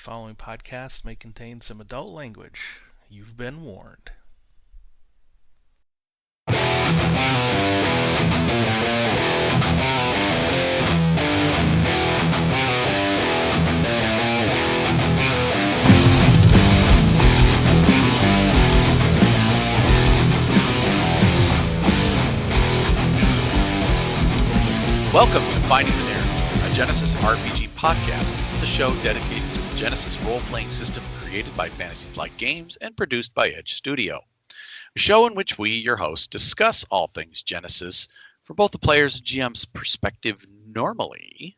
following podcast may contain some adult language. You've been warned. Welcome to Finding the Narrative, a Genesys RPG podcast. This is a show dedicated to the Genesys Role Playing System created by Fantasy Flight Games and produced by Edge Studio. A show in which we, your hosts, discuss all things Genesys from both the player's and GM's perspective normally.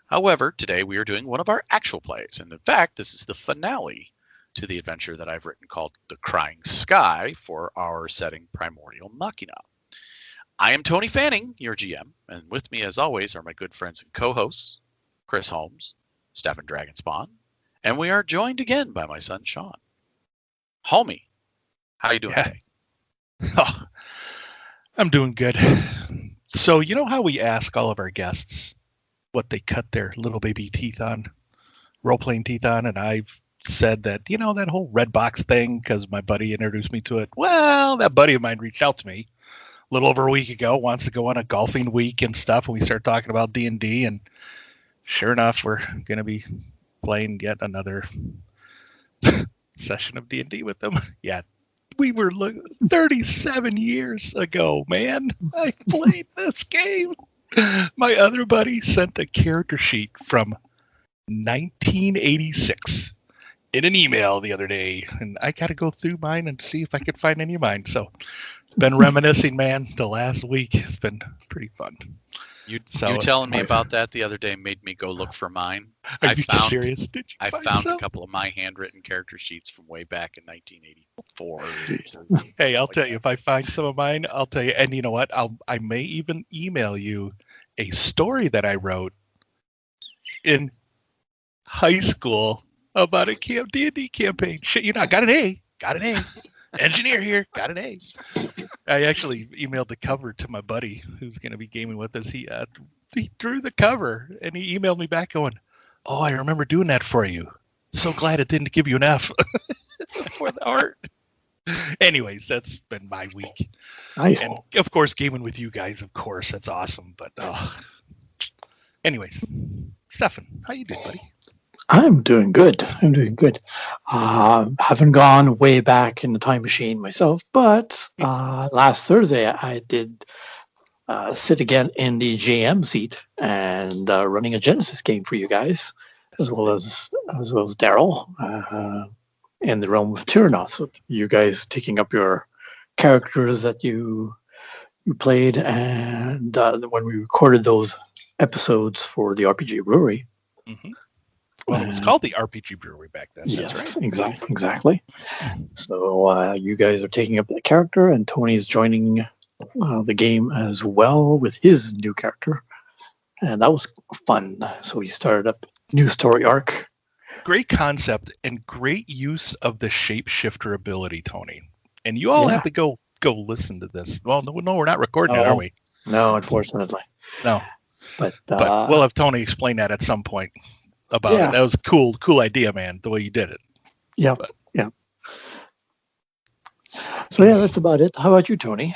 However, today we are doing one of our actual plays, and in fact, this is the finale to the adventure that I've written called The Crying Sky for our setting Primordial Machina. I am Tony Fanning, your GM, and with me, as always, are my good friends and co-hosts, Chris Holmes, Stefan Dragonspawn, and we are joined again by my son, Sean. Homie, how you doing today? Oh, I'm doing good. So, you know how we ask all of our guests what they cut their little baby teeth on, role-playing teeth on, and I've said that, that whole red box thing, because my buddy introduced me to it. Well, that buddy of mine reached out to me a little over a week ago, wants to go on a golfing week and stuff, and we started talking about D&D, and sure enough, we're going to be playing yet another session of D&D with them. Yeah, we were 37 years ago, man. I played this game. My other buddy sent a character sheet from 1986 in an email the other day, and I got to go through mine and see if I could find any of mine. So been reminiscing, man. The last week has been pretty fun. You telling me about that the other day made me go look for mine. Are you serious? Did you I find found some? a couple of my handwritten character sheets from way back in 1984. Hey, I'll tell you, if I find some of mine, I'll tell you. And you know what? I may even email you a story that I wrote in high school about a D&D campaign. Shit, I got an A. Got an A. Engineer here, got an A. I actually emailed the cover to my buddy who's going to be gaming with us. He drew the cover, and he emailed me back going, "Oh, I remember doing that for you. So glad it didn't give you an F for the art." Anyways, that's been my week. Nice. And of course, gaming with you guys, of course, that's awesome. But anyways, Stefan, how you doing, buddy? I'm doing good. Haven't gone way back in the time machine myself, but last Thursday I did sit again in the GM seat and running a Genesys game for you guys, as well as Daryl in the realm of Tyranoth. So you guys taking up your characters that you played, and when we recorded those episodes for the RPG Brewery. Mm-hmm. Well, it was called the RPG Brewery back then. Yes, that's right. Exactly. So you guys are taking up that character, and Tony's joining the game as well with his new character, and that was fun. So we started up new story arc. Great concept and great use of the shapeshifter ability, Tony. And you all have to go listen to this. Well, no, we're not recording it, are we? No, unfortunately. No. But we'll have Tony explain that at some point. About it. That was a cool idea, man, the way you did it. Yeah. So that's about it. How about you, Tony?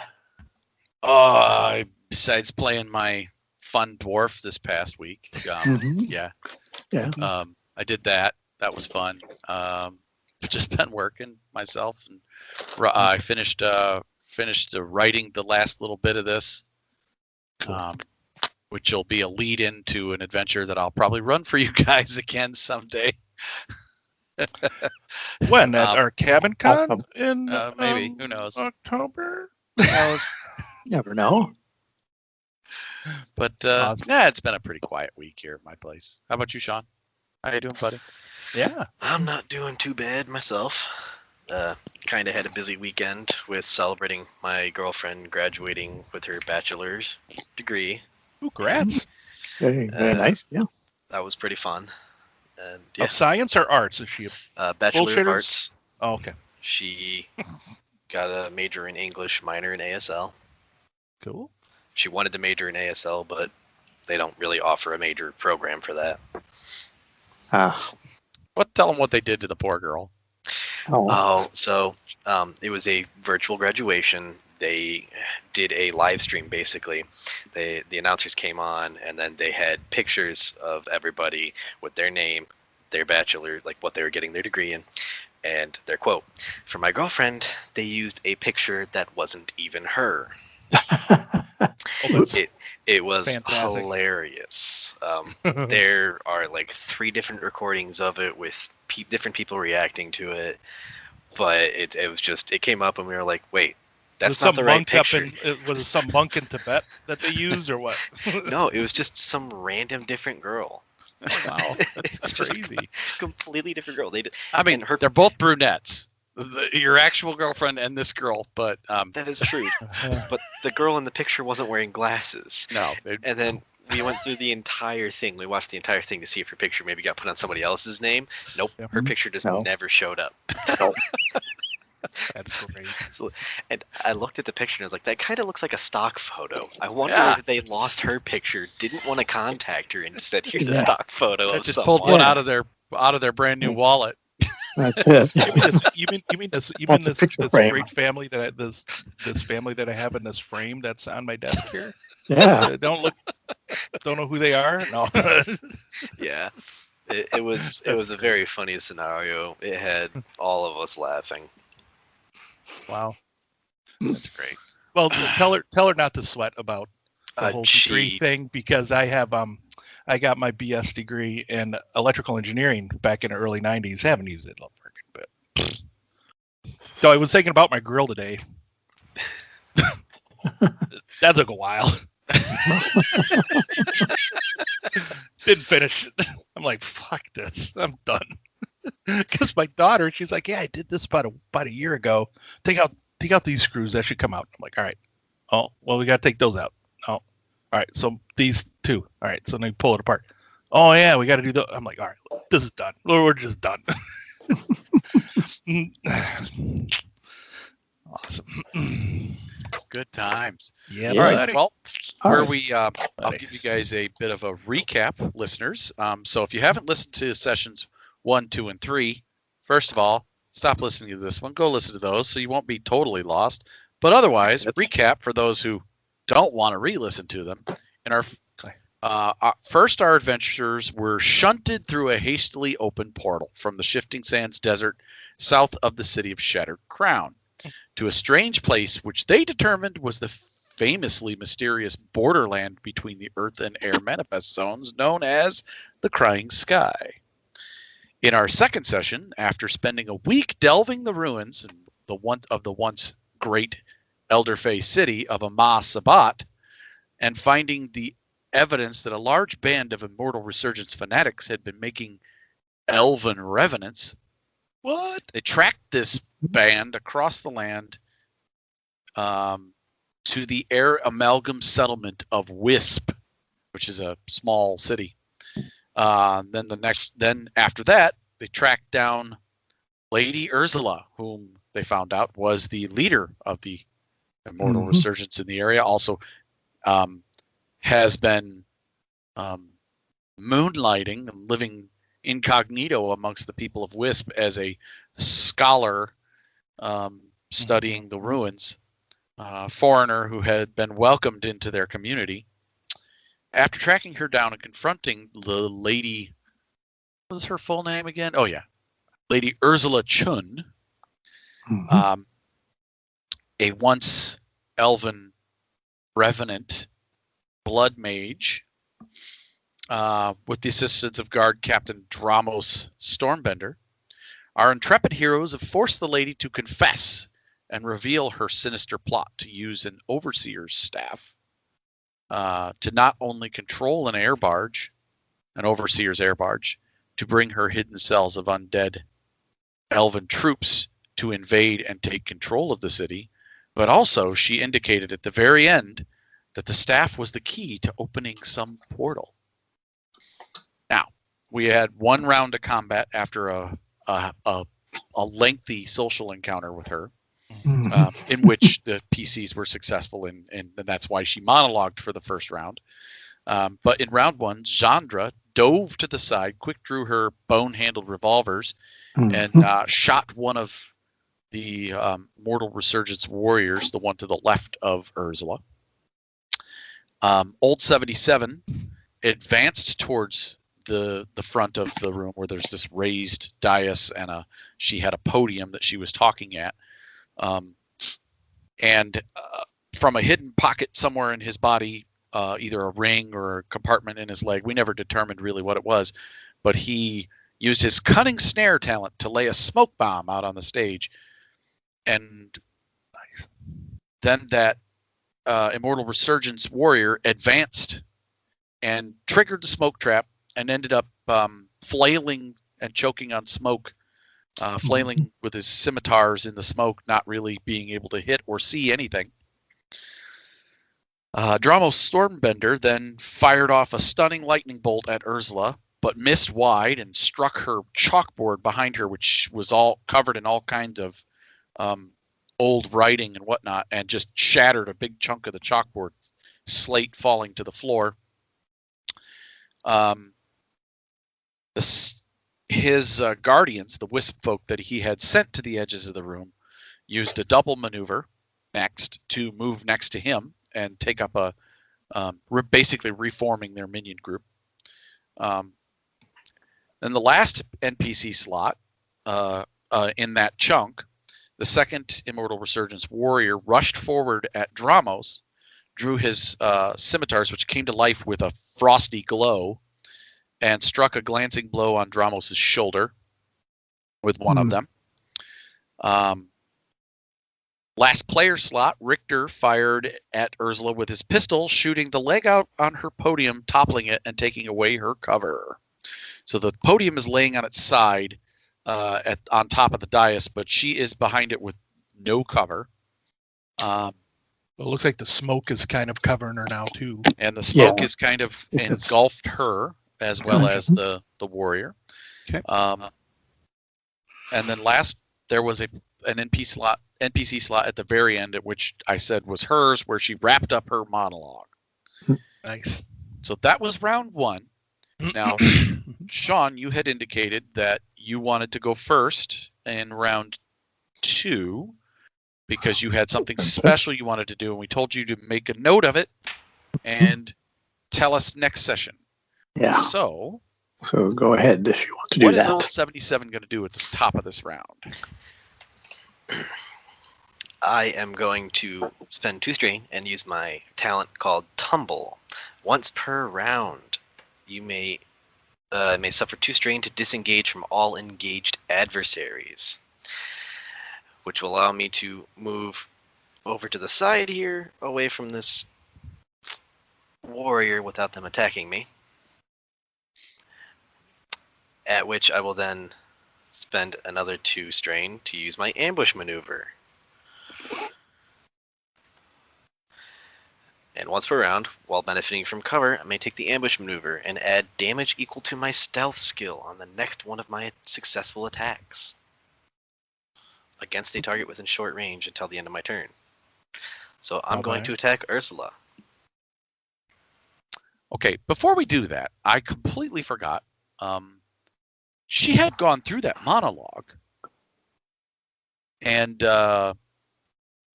Besides playing my fun dwarf this past week, I did that. That was fun. Just been working myself, and I finished writing the last little bit of this. Cool. Which will be a lead into an adventure that I'll probably run for you guys again someday. When? At our cabin con in maybe. Who knows? October? Who knows? Never know. But it's been a pretty quiet week here at my place. How about you, Sean? How you doing, buddy? Yeah. I'm not doing too bad myself. Kind of had a busy weekend with celebrating my girlfriend graduating with her bachelor's degree. Ooh, congrats. Very nice. Yeah. That was pretty fun. And Of science or arts? Is she a Bachelor of Arts? Oh, okay. She got a major in English, minor in ASL. Cool. She wanted to major in ASL, but they don't really offer a major program for that. Tell them what they did to the poor girl. So it was a virtual graduation. They did a live stream, basically. The announcers came on, and then they had pictures of everybody with their name, their bachelor, like what they were getting their degree in, and their quote. For my girlfriend, they used a picture that wasn't even her. It was fantastic. Hilarious. There are like 3 different recordings of it with different people reacting to it, but it came up and we were like, wait, that's not the right picture. Was it some monk in Tibet that they used or what? No, it was just some random different girl. Oh, wow, that's crazy. Just a completely different girl. They're both brunettes. Your actual girlfriend and this girl, but that is true. But the girl in the picture wasn't wearing glasses. No. And then we went through the entire thing. We watched the entire thing to see if her picture maybe got put on somebody else's name. Nope, her picture just never showed up. Nope. That's great. And I looked at the picture and I was like, that kind of looks like a stock photo. I wonder if they lost her picture, didn't want to contact her, and just said, "Here's a stock photo of just someone." Pulled one out of their brand new wallet. That's it. You mean this great family this family that I have in this frame that's on my desk here? Yeah. Don't know who they are? No. Yeah. It was a very funny scenario. It had all of us laughing. Wow. That's great. Well, tell her not to sweat about the whole degree thing, because I got my BS degree in electrical engineering back in the early 90s. I haven't used it a bit. So I was thinking about my grill today. That took a while. Didn't finish it. I'm like, fuck this. I'm done. Because my daughter, she's like, yeah, I did this about a year ago. Take out these screws. That should come out. I'm like, all right. Oh, well, we got to take those out. Oh, all right. So these 2. All right. So then we pull it apart. Oh, yeah, we got to do that. I'm like, all right, this is done. We're just done. Awesome. Good times. Yeah. All right. Well, I'll give you guys a bit of a recap, listeners. So if you haven't listened to sessions 1, 2, and 3, first of all, stop listening to this one. Go listen to those so you won't be totally lost. But otherwise, recap for those who don't want to re-listen to them. In our our adventurers were shunted through a hastily opened portal from the Shifting Sands Desert south of the city of Shattered Crown to a strange place which they determined was the famously mysterious borderland between the Earth and Air manifest zones known as the Crying Sky. In our second session, after spending a week delving the ruins of the once great Elder Fae city of Amah Sabat and finding the evidence that a large band of Immortal Resurgence fanatics had been making elven revenants, they tracked this band across the land to the Air Amalgam settlement of Wisp, which is a small city. Then after that, they tracked down Lady Ursula, whom they found out was the leader of the Immortal Resurgence in the area. Also, has been moonlighting and living incognito amongst the people of Wisp as a scholar studying the ruins, foreigner who had been welcomed into their community. After tracking her down and confronting the lady, what was her full name again? Oh yeah, Lady Ursula Chun, a once elven revenant blood mage, with the assistance of guard Captain Dramos Stormbender, our intrepid heroes have forced the lady to confess and reveal her sinister plot to use an overseer's staff to not only control an overseer's air barge, to bring her hidden cells of undead elven troops to invade and take control of the city, but also she indicated at the very end that the staff was the key to opening some portal. Now, we had one round of combat after a lengthy social encounter with her, in which the PCs were successful, and that's why she monologued for the first round. But in round one, Zszree dove to the side, quick drew her bone-handled revolvers, and shot one of the Mortal Resurgence warriors, the one to the left of Ursula. Old 77 advanced towards the front of the room where there's this raised dais, and she had a podium that she was talking at. And from a hidden pocket somewhere in his body, either a ring or a compartment in his leg, we never determined really what it was, but he used his cunning snare talent to lay a smoke bomb out on the stage. And then that Immortal Resurgence warrior advanced and triggered the smoke trap and ended up flailing and choking on smoke, flailing with his scimitars in the smoke, not really being able to hit or see anything. Dramos Stormbender then fired off a stunning lightning bolt at Ursula, but missed wide and struck her chalkboard behind her, which was all covered in all kinds of old writing and whatnot, and just shattered a big chunk of the chalkboard, slate falling to the floor. His guardians, the wisp folk that he had sent to the edges of the room, used a double maneuver next to move next to him and take up basically reforming their minion group. Then the last NPC slot in that chunk, the second Immortal Resurgence warrior rushed forward at Dramos, drew his scimitars, which came to life with a frosty glow, and struck a glancing blow on Dramos' shoulder with one of them. Last player slot, Richter fired at Ursula with his pistol, shooting the leg out on her podium, toppling it and taking away her cover. So the podium is laying on its side on top of the dais, but she is behind it with no cover. It looks like the smoke is kind of covering her now too. And the smoke is kind of engulfed her as well as the warrior. Okay. And then last, there was an NPC slot at the very end, at which I said was hers, where she wrapped up her monologue. Nice. So that was round one. Now, Sean, you had indicated that you wanted to go first in round two because you had something special you wanted to do, and we told you to make a note of it and tell us next session. Yeah. So go ahead if you want to do that. What is old 77 going to do at the top of this round? I am going to spend 2 strain and use my talent called Tumble. Once per round, you may suffer 2 strain to disengage from all engaged adversaries, which will allow me to move over to the side here, away from this warrior without them attacking me. At which I will then spend another 2 strain to use my ambush maneuver. And once per round, while benefiting from cover, I may take the ambush maneuver and add damage equal to my stealth skill on the next one of my successful attacks against a target within short range until the end of my turn. So I'm going to attack Ursula. Okay, before we do that, I completely forgot. She had gone through that monologue, and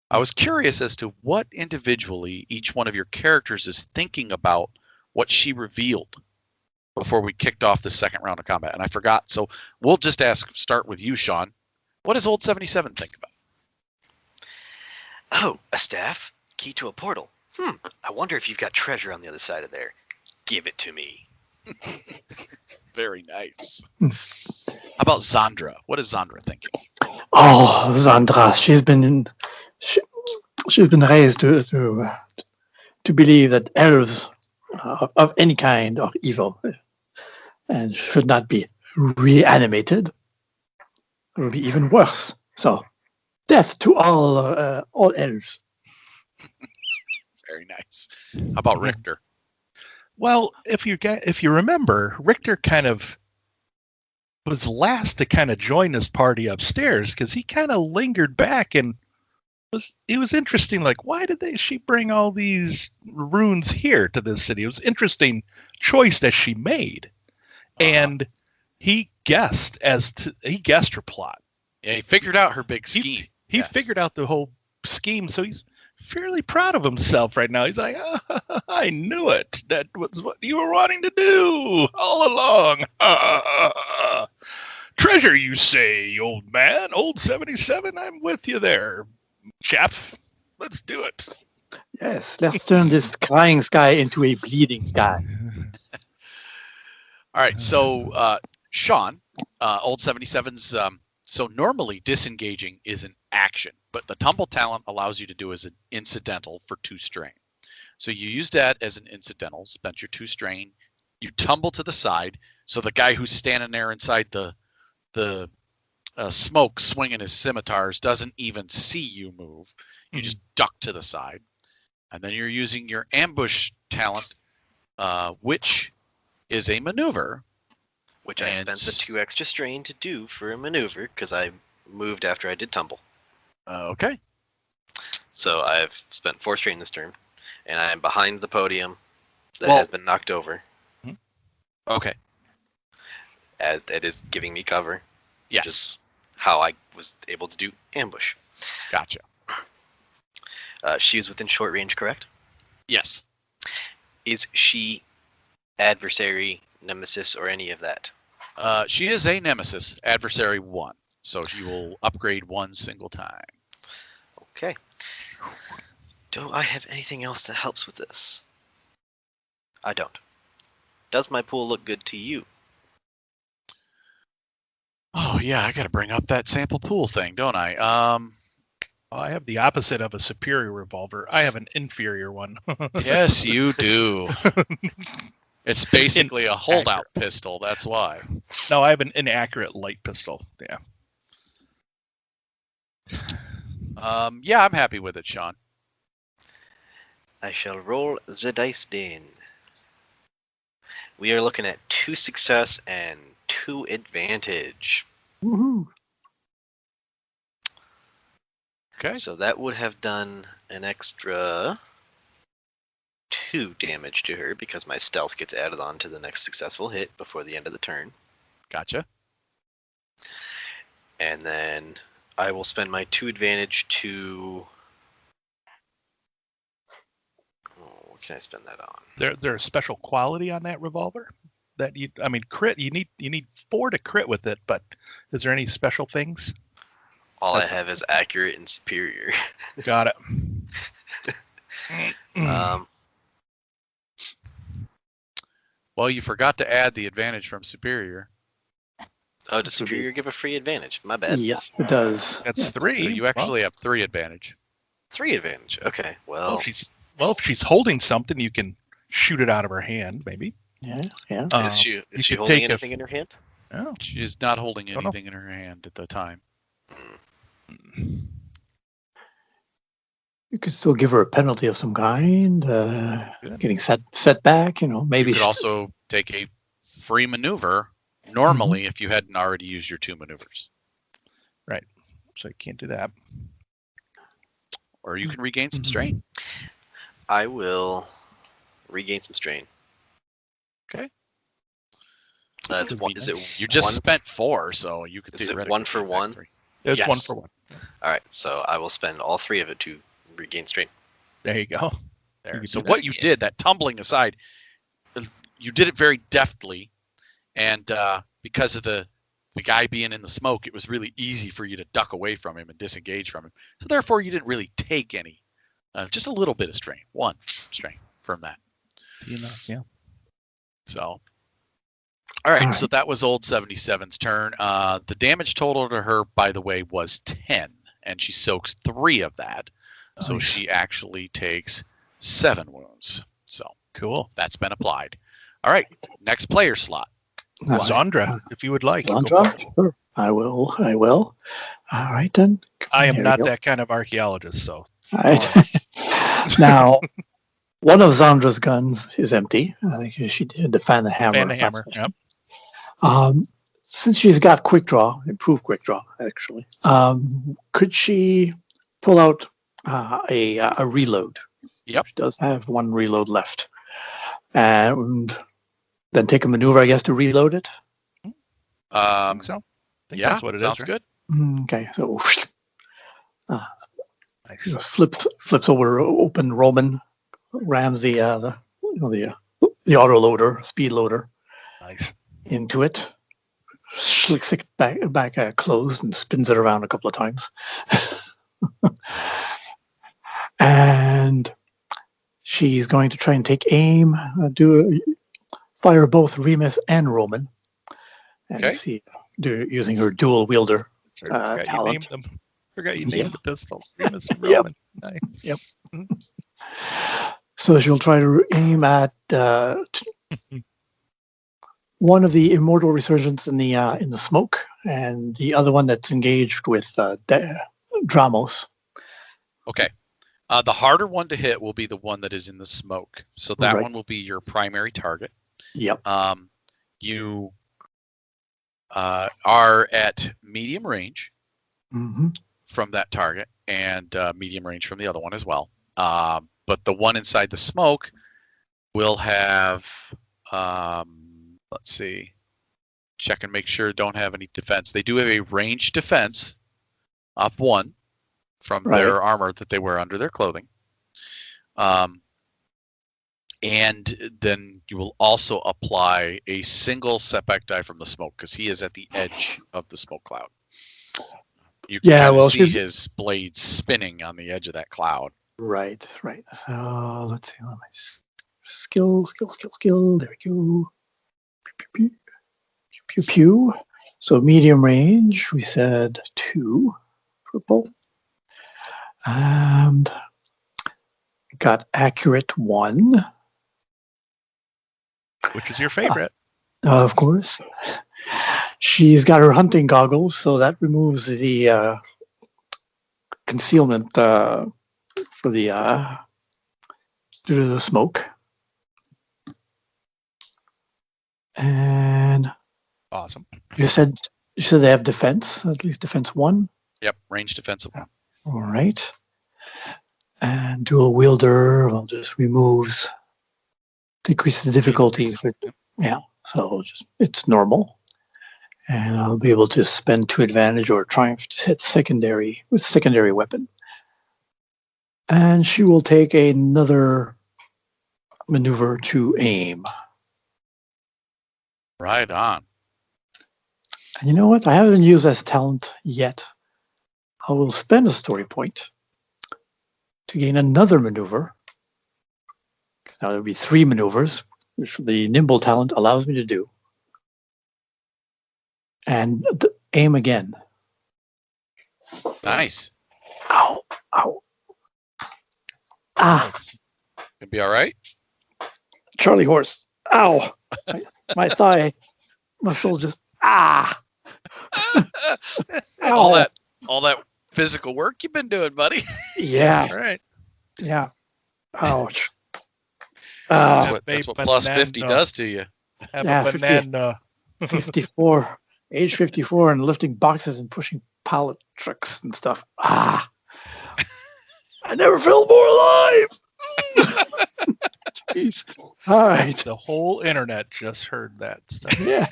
I was curious as to what individually each one of your characters is thinking about what she revealed before we kicked off the second round of combat, and I forgot. So we'll just start with you, Sean. What does old 77 think about? Oh, a staff? Key to a portal. I wonder if you've got treasure on the other side of there. Give it to me. Very nice. How about Zszree? What is Zszree thinking? Oh, Zszree, she's been raised to believe that elves of any kind are evil and should not be reanimated. It would be even worse. So, death to all elves. Very nice. How about Richter? Well, if you remember, Richter kind of was last to kind of join this party upstairs because he kind of lingered back and was interesting. Like, why did she bring all these runes here to this city? It was interesting choice that she made, and he guessed her plot. Yeah, he figured out her big scheme. He figured out the whole scheme, so he's fairly proud of himself right now. He's like, I knew it. That was what you were wanting to do all along. Treasure, you say, old man, old 77. I'm with you there, chap. Let's do it. Yes, let's turn this crying sky into a bleeding sky. All right, so Sean, old 77's. So normally disengaging is an action, but the tumble talent allows you to do as an incidental for 2 strain. So you use that as an incidental, spent your 2 strain, you tumble to the side, so the guy who's standing there inside the smoke swinging his scimitars doesn't even see you move. You just duck to the side. And then you're using your ambush talent, which is a maneuver. Which I spent the 2 extra strain to do for a maneuver because I moved after I did tumble. Okay. So I've spent 4 strain this turn, and I'm behind the podium that has been knocked over. Okay. As it is giving me cover. Yes. Just how I was able to do ambush. Gotcha. She is within short range, correct? Yes. Is she adversary, nemesis, or any of that? She is a nemesis, adversary 1. So you will upgrade 1 single time. Okay. Do I have anything else that helps with this? I don't. Does my pool look good to you? Oh, yeah, I got to bring up that sample pool thing, don't I? I have the opposite of a superior revolver. I have an inferior one. Yes, you do. It's basically a holdout pistol, that's why. No, I have an inaccurate light pistol. Yeah. Yeah, I'm happy with it, Sean. I shall roll the dice then. We are looking at 2 success and 2 advantage. Woohoo! Okay. So that would have done an extra 2 damage to her because my stealth gets added on to the next successful hit before the end of the turn. Gotcha. And then I will spend my 2 advantage to... what can I spend that on? There's a special quality on that revolver that crit. You need 4 to crit with it, but is there any special things? All I have is accurate and superior. Got it. Well, you forgot to add the advantage from superior. Oh, does superior give a free advantage? My bad. Yes, it does. That's 3. So you actually have 3 advantage. 3 advantage. Okay. Well, if she's holding something, you can shoot it out of her hand, maybe. Yeah. is she holding anything in her hand? Oh, She is not holding anything in her hand at the time. You could still give her a penalty of some kind, getting set back. Maybe You could also take a free maneuver normally if you hadn't already used your 2 maneuvers. right. So you can't do that. Or you can regain some strain. I will regain some strain. Okay. Is it You just one? spent 4, so you could Is it theoretically 1 for take back 1? 3. It's Yes. 1 for 1. All right. So I will spend all 3 of it to regain strain. There you go. There. You So do what that you again. did, that tumbling aside, you did it very deftly, and because of the guy being in the smoke, it was really easy for you to duck away from him and disengage from him. So therefore, you didn't really take any, just a little bit of strain, 1 strain from that. Yeah. So, all right. So that was old 77's turn. The damage total to her, by the way, was 10, and she soaks 3 of that. So Nice. she actually takes 7 wounds. So Cool. that's been applied. All right. Next player slot. Zszree, if you would like. go for Zszree? it. Sure. I will. All right, then. I am There we not go. that kind of archaeologist, so. All right. Now, one of Zszree's guns is empty. I think she did the fan the hammer. Fan the hammer. Yep. Since she's got quick draw, improved quick draw, actually, could she pull out a reload. Yep. She does have one reload left. And then take a maneuver, I guess, to reload it. I think so. I think Yeah, that's what it is. sounds Right? good. Okay, so Nice. flips over open Roman, rams the auto loader, speed loader Nice. into it, clicks it back closed, and spins it around a couple of times. And she's going to try and take aim, fire both Remus and Roman, and Okay. see using her dual wielder Forgot talent. you named them. Forgot you named the pistol. Remus and Yep. Roman. Nice. Yep. So she'll try to aim at one of the immortal resurgents in the smoke, and the other one that's engaged with Dramos. Okay. The harder one to hit will be the one that is in the smoke. So that Right. one will be your primary target. Yep. You are at medium range Mm-hmm. from that target and medium range from the other one as well. But the one inside the smoke will have, let's see, check and make sure don't have any defense. They do have a ranged defense of 1 from their armor that they wear under their clothing. And then you will also apply a single setback die from the smoke because he is at the edge of the smoke cloud. You can kind of see his blades spinning on the edge of that cloud. Right. So let's see. Skill. There we go. Pew. So medium range, we said 2 purple. And got accurate 1. Which is your favorite? Of course. She's got her hunting goggles, so that removes the concealment for the due to the smoke. And Awesome. you said they have defense, at least defense 1. Yep, range defensive 1. All right. And dual wielder, well, just decreases the difficulty. So it's normal. And I'll be able to spend 2 advantage or triumph to hit secondary weapon. And she will take another maneuver to aim. Right on. And you know what? I haven't used this talent yet. I will spend a story point to gain another maneuver. Now there'll be 3 maneuvers, which the nimble talent allows me to do. And aim again. Nice. Ow. Ah, Gonna be all right. Charlie horse. Ow. My thigh muscle just, Ow. all that physical work you've been doing, buddy. Yeah. That's right. Yeah. Ouch. That's what plus 50 does to you. Have Yeah, a banana. 54. Age 54 and lifting boxes and pushing pallet trucks and stuff. I never felt more alive. Jeez. All right. The whole internet just heard that stuff. Yeah.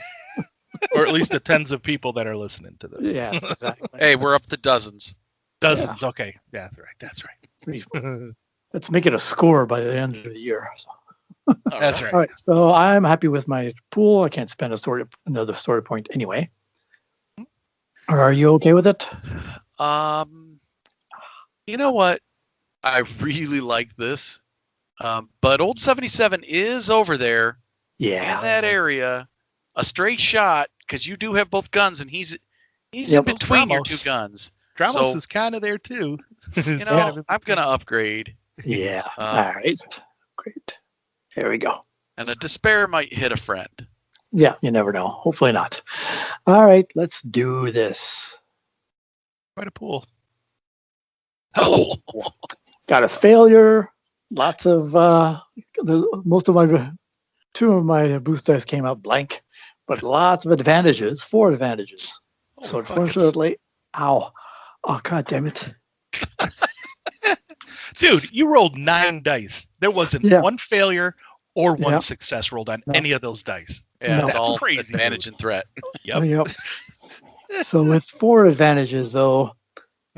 Or at least the tens of people that are listening to this. Yes, exactly. Hey, we're up to dozens. Dozens. Yeah. Okay. Yeah, that's right. Let's make it a score by the end of the year. So. That's right. All right. So I'm happy with my pool. I can't spend another story point anyway. Are you okay with it? You know what? I really like this. But old 77 is over there in that area. A straight shot, because you do have both guns, and he's in between your 2 guns. Dramos is kind of there too. You know, I'm gonna upgrade. Yeah. All right. Great. There we go. And a despair might hit a friend. Yeah, you never know. Hopefully not. All right, let's do this. Quite a pool. Oh, got a failure. Lots of most of my 2 of my boost dice came out blank, but lots of advantages. 4 advantages. So unfortunately, oh god damn it. Dude, you rolled 9 dice. There wasn't one failure or one success rolled on any of those dice. Yeah, it's all crazy. advantage and threat. Yep. So with 4 advantages, though,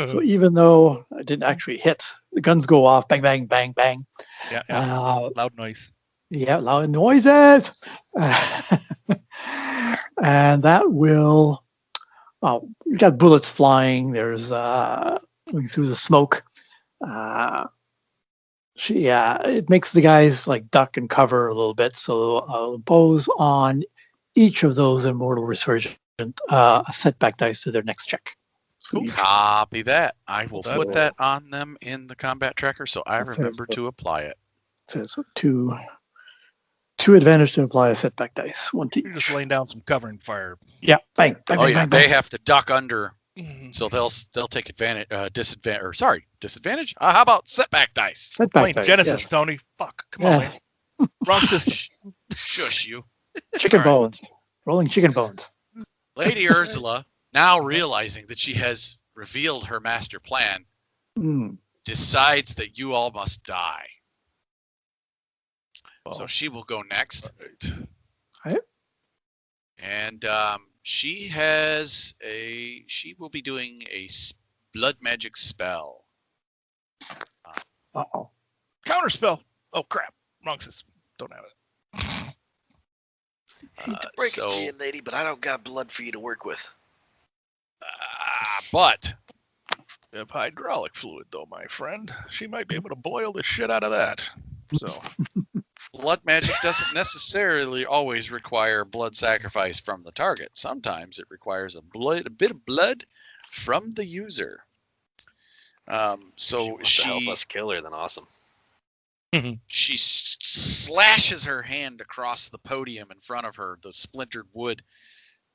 so even though I didn't actually hit, the guns go off, bang, bang, bang, bang. Yeah. Loud noise. Yeah, loud noises. And that will, you got bullets flying. There's going through the smoke. It makes the guys like duck and cover a little bit. So I'll impose on each of those Immortal Resurgent a setback dice to their next check. So Copy that. I will put that on them in the combat tracker so I remember to apply it. So 2 advantage to apply a setback dice. 1 to each. You're just laying down some covering fire. Yeah, bang, bang, bang, bang, They bang. have to duck under, so they'll take advantage. Disadvantage. How about setback dice? Setback dice. Genesis, yes. Tony. Fuck. Come on, man. Wrong system. Shush you. Chicken bones. Rolling chicken bones. Lady Ursula, now realizing that she has revealed her master plan, decides that you all must die. So she will go next. Right. And she will be doing a blood magic spell. Uh-oh. Counter spell. Oh, crap. Wrong system. Don't have it. Hate to break it to you, lady, but I don't got blood for you to work with. But We have hydraulic fluid, though, my friend. She might be able to boil the shit out of that. So, blood magic doesn't necessarily always require blood sacrifice from the target. Sometimes it requires a bit of blood from the user. So she help us kill her, then awesome. She slashes her hand across the podium in front of her, the splintered wood,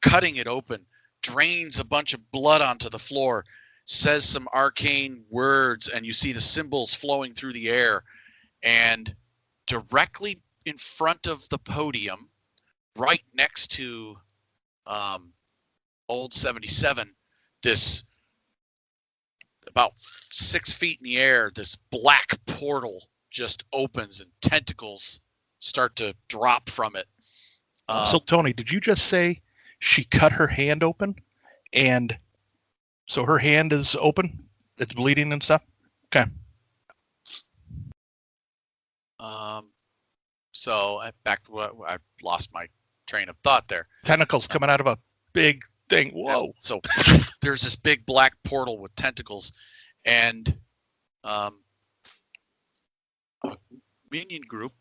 cutting it open, drains a bunch of blood onto the floor, says some arcane words, and you see the symbols flowing through the air. And directly in front of the podium, right next to Old 77, this about 6 feet in the air, this black portal just opens and tentacles start to drop from it. So, Tony, did you just say she cut her hand open? And so her hand is open? It's bleeding and stuff? Okay. So back to what I lost my train of thought there. Tentacles coming out of a big thing. Whoa. Yeah. So there's this big black portal with tentacles, and a minion group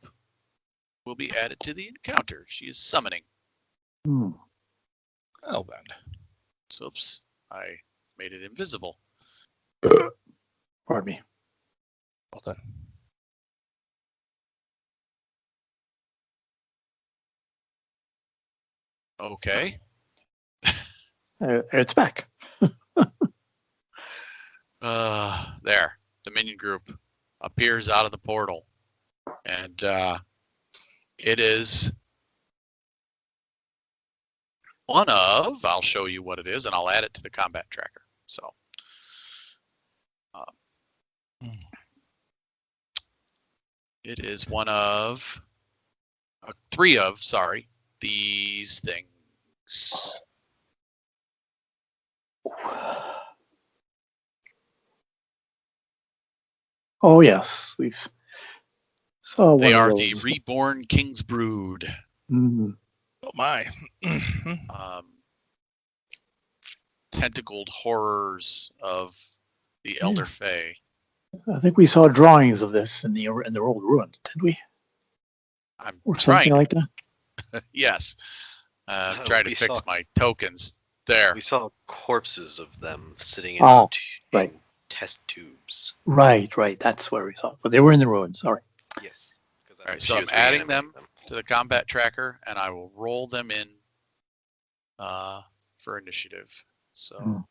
will be added to the encounter. She is summoning. Well then. Oops, I made it invisible. Pardon me. Well done. Okay. It's back. There. The minion group appears out of the portal. And it is one of, I'll show you what it is, and I'll add it to the combat tracker. So, it is one of, 3 of, sorry, these things. Oh yes, we've saw one. They of are those. the reborn King's Brood. Mm. Oh my. Tentacled horrors of the Elder Fae. I think we saw drawings of this in the old ruins, did we? I'm Or trying. something like that. Yes. Trying to fix my tokens there. We saw corpses of them sitting in, right. test tubes. Right. That's where we saw it. But they were in the ruins. Sorry. Yes. All right, so I'm adding them to the combat tracker, and I will roll them in for initiative. So,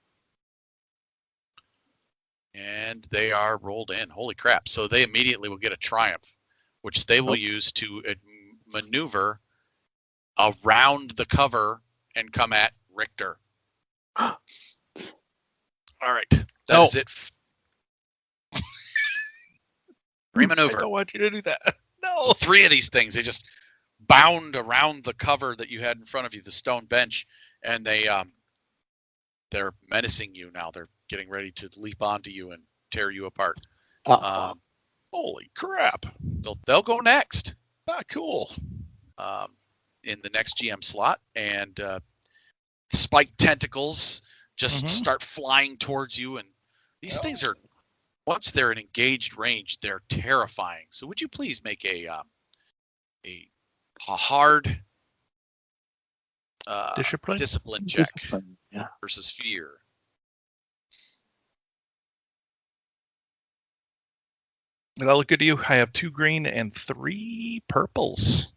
and they are rolled in. Holy crap! So they immediately will get a triumph, which they will use to maneuver around the cover and come at Richter. All right, that is it. Free I maneuver. don't want you to do that. No. 3 of these things, they just bound around the cover that you had in front of you, the stone bench, and they're menacing you now. They're getting ready to leap onto you and tear you apart. Holy crap. They'll go next. Ah, cool. In the next GM slot, and spiked tentacles just start flying towards you, and these things are, once they're in engaged range, they're terrifying. So would you please make a hard discipline check versus fear? Did I look good to you? I have 2 green and 3 purples.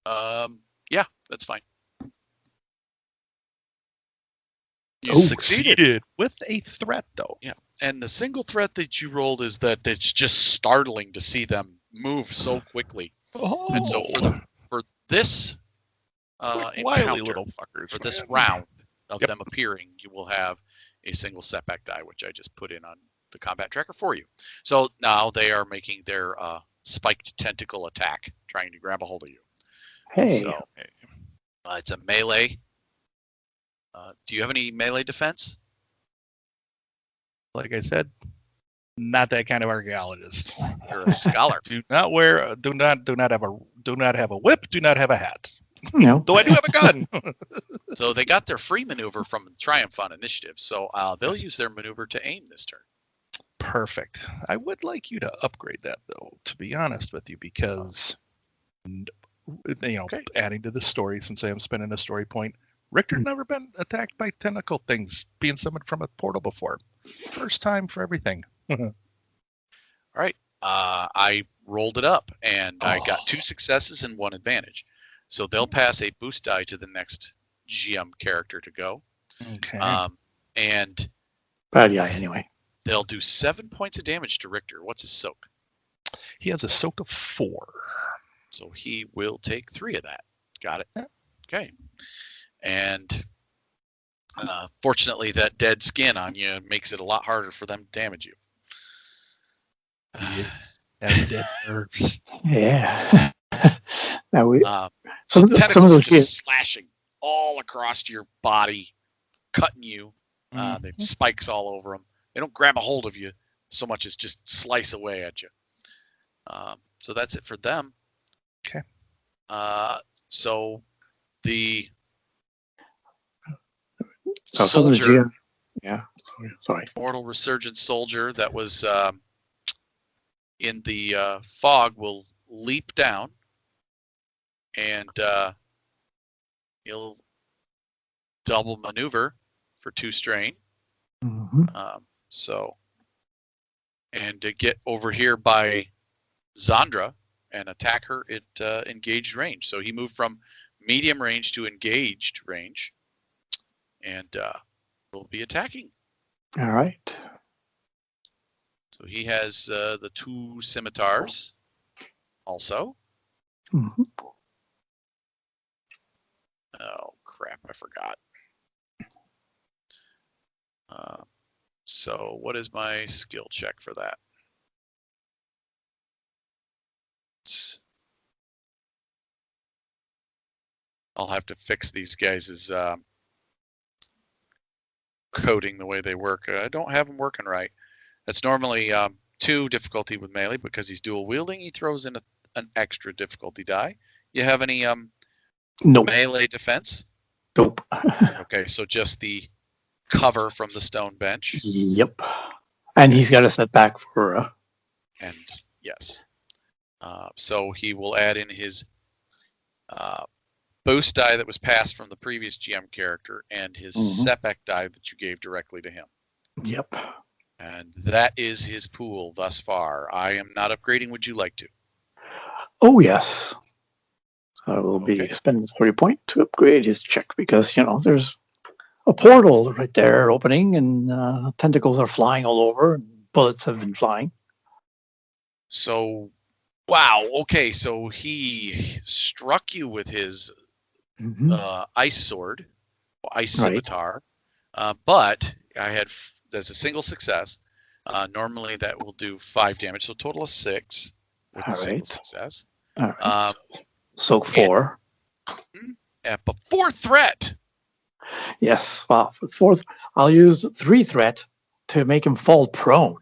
Yeah, that's fine. You Oh, succeeded with a threat, though. Yeah, and the single threat that you rolled is that it's just startling to see them move so quickly. Oh. And so for this wily little fuckers, for this round of them appearing, you will have a single setback die, which I just put in on the combat tracker for you. So now they are making their spiked tentacle attack, trying to grab a hold of you. Hey. So it's a melee. Do you have any melee defense? Like I said, not that kind of archaeologist. You're a scholar. Do not have a whip. Do not have a hat. No. Though I do have a gun. So they got their free maneuver from Triumph on initiative. So they'll use their maneuver to aim this turn. Perfect. I would like you to upgrade that, though, to be honest with you, because, adding to the story, since I am spending a story point, Richter's never been attacked by tentacle things being summoned from a portal before. First time for everything. All right. I rolled it up, and I got 2 successes and 1 advantage. So they'll pass a boost die to the next GM character to go. Okay. And Bad guy, anyway. they'll do 7 points of damage to Richter. What's his soak? He has a soak of 4. So he will take 3 of that. Got it. Okay. And fortunately, that dead skin on you makes it a lot harder for them to damage you. Yes. And dead nerves. Yeah. Now some of tentacles those are just slashing all across your body, cutting you. They have spikes all over them. They don't grab a hold of you so much as just slice away at you. So that's it for them. Okay. So the soldier, sorry, mortal resurgent soldier that was in the fog will leap down, and he'll double maneuver for 2 strain. And to get over here by Zszree and attack her at engaged range. So he moved from medium range to engaged range, and will be attacking. All right. So he has the 2 scimitars also. Oh, crap, I forgot. So what is my skill check for that? I'll have to fix these guys' coding the way they work. I don't have them working right. That's normally 2 difficulty with melee because he's dual wielding. He throws in an extra difficulty die. You have any Nope. melee defense? Nope. Okay, so just the cover from the stone bench. Yep. And he's got a setback for. And yes. So he will add in his boost die that was passed from the previous GM character and his setback die that you gave directly to him. Yep. And that is his pool thus far. I am not upgrading. Would you like to? Oh, yes. So I will be spending a story point to upgrade his check because, there's a portal right there opening and tentacles are flying all over and bullets have been flying. So, wow. Okay, so he struck you with his ice sword, ice scimitar, but I had, that's a single success. Normally that will do 5 damage, so a total of 6 with a single success. All right. So 4. But 4 threat. Yes. Well, for 4th, I'll use 3 threat to make him fall prone.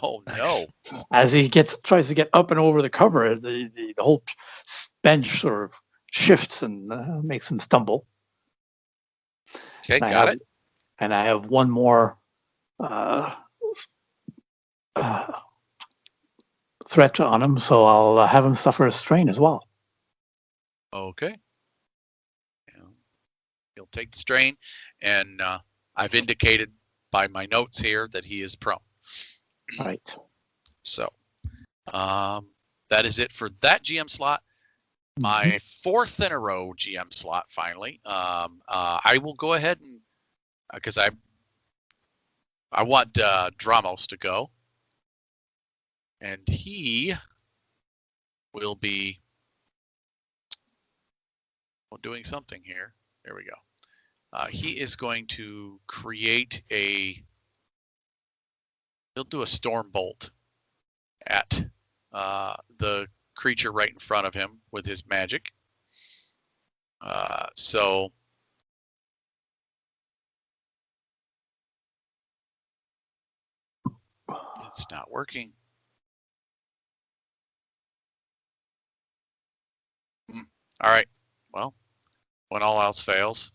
Oh no! As he tries to get up and over the cover, the whole bench sort of shifts and makes him stumble. Okay, got it. And I have one more threat on him, so I'll have him suffer a strain as well. Okay. He'll take the strain, and I've indicated by my notes here that he is prone. Right. So that is it for that GM slot. My 4th in a row GM slot, finally. I will go ahead and, because I want Dramos to go. And he will be doing something here. There we go. He is going to create he'll do a storm bolt at the creature right in front of him with his magic. So it's not working. All right. Well, when all else fails,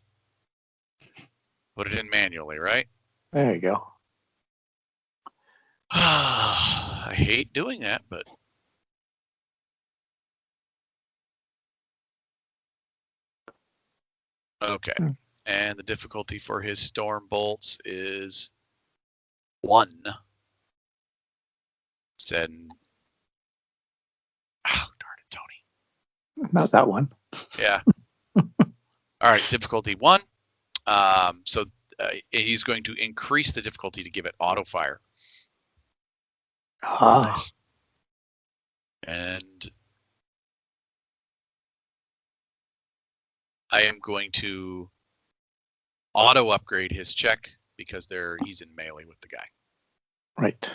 put it in manually, right? There you go. I hate doing that, but okay. And the difficulty for his storm bolts is 1. Said, oh, darn it, Tony. Not that one. Yeah. All right, difficulty 1. So he's going to increase the difficulty to give it auto fire. Nice. And I am going to auto upgrade his check because he's in melee with the guy. Right.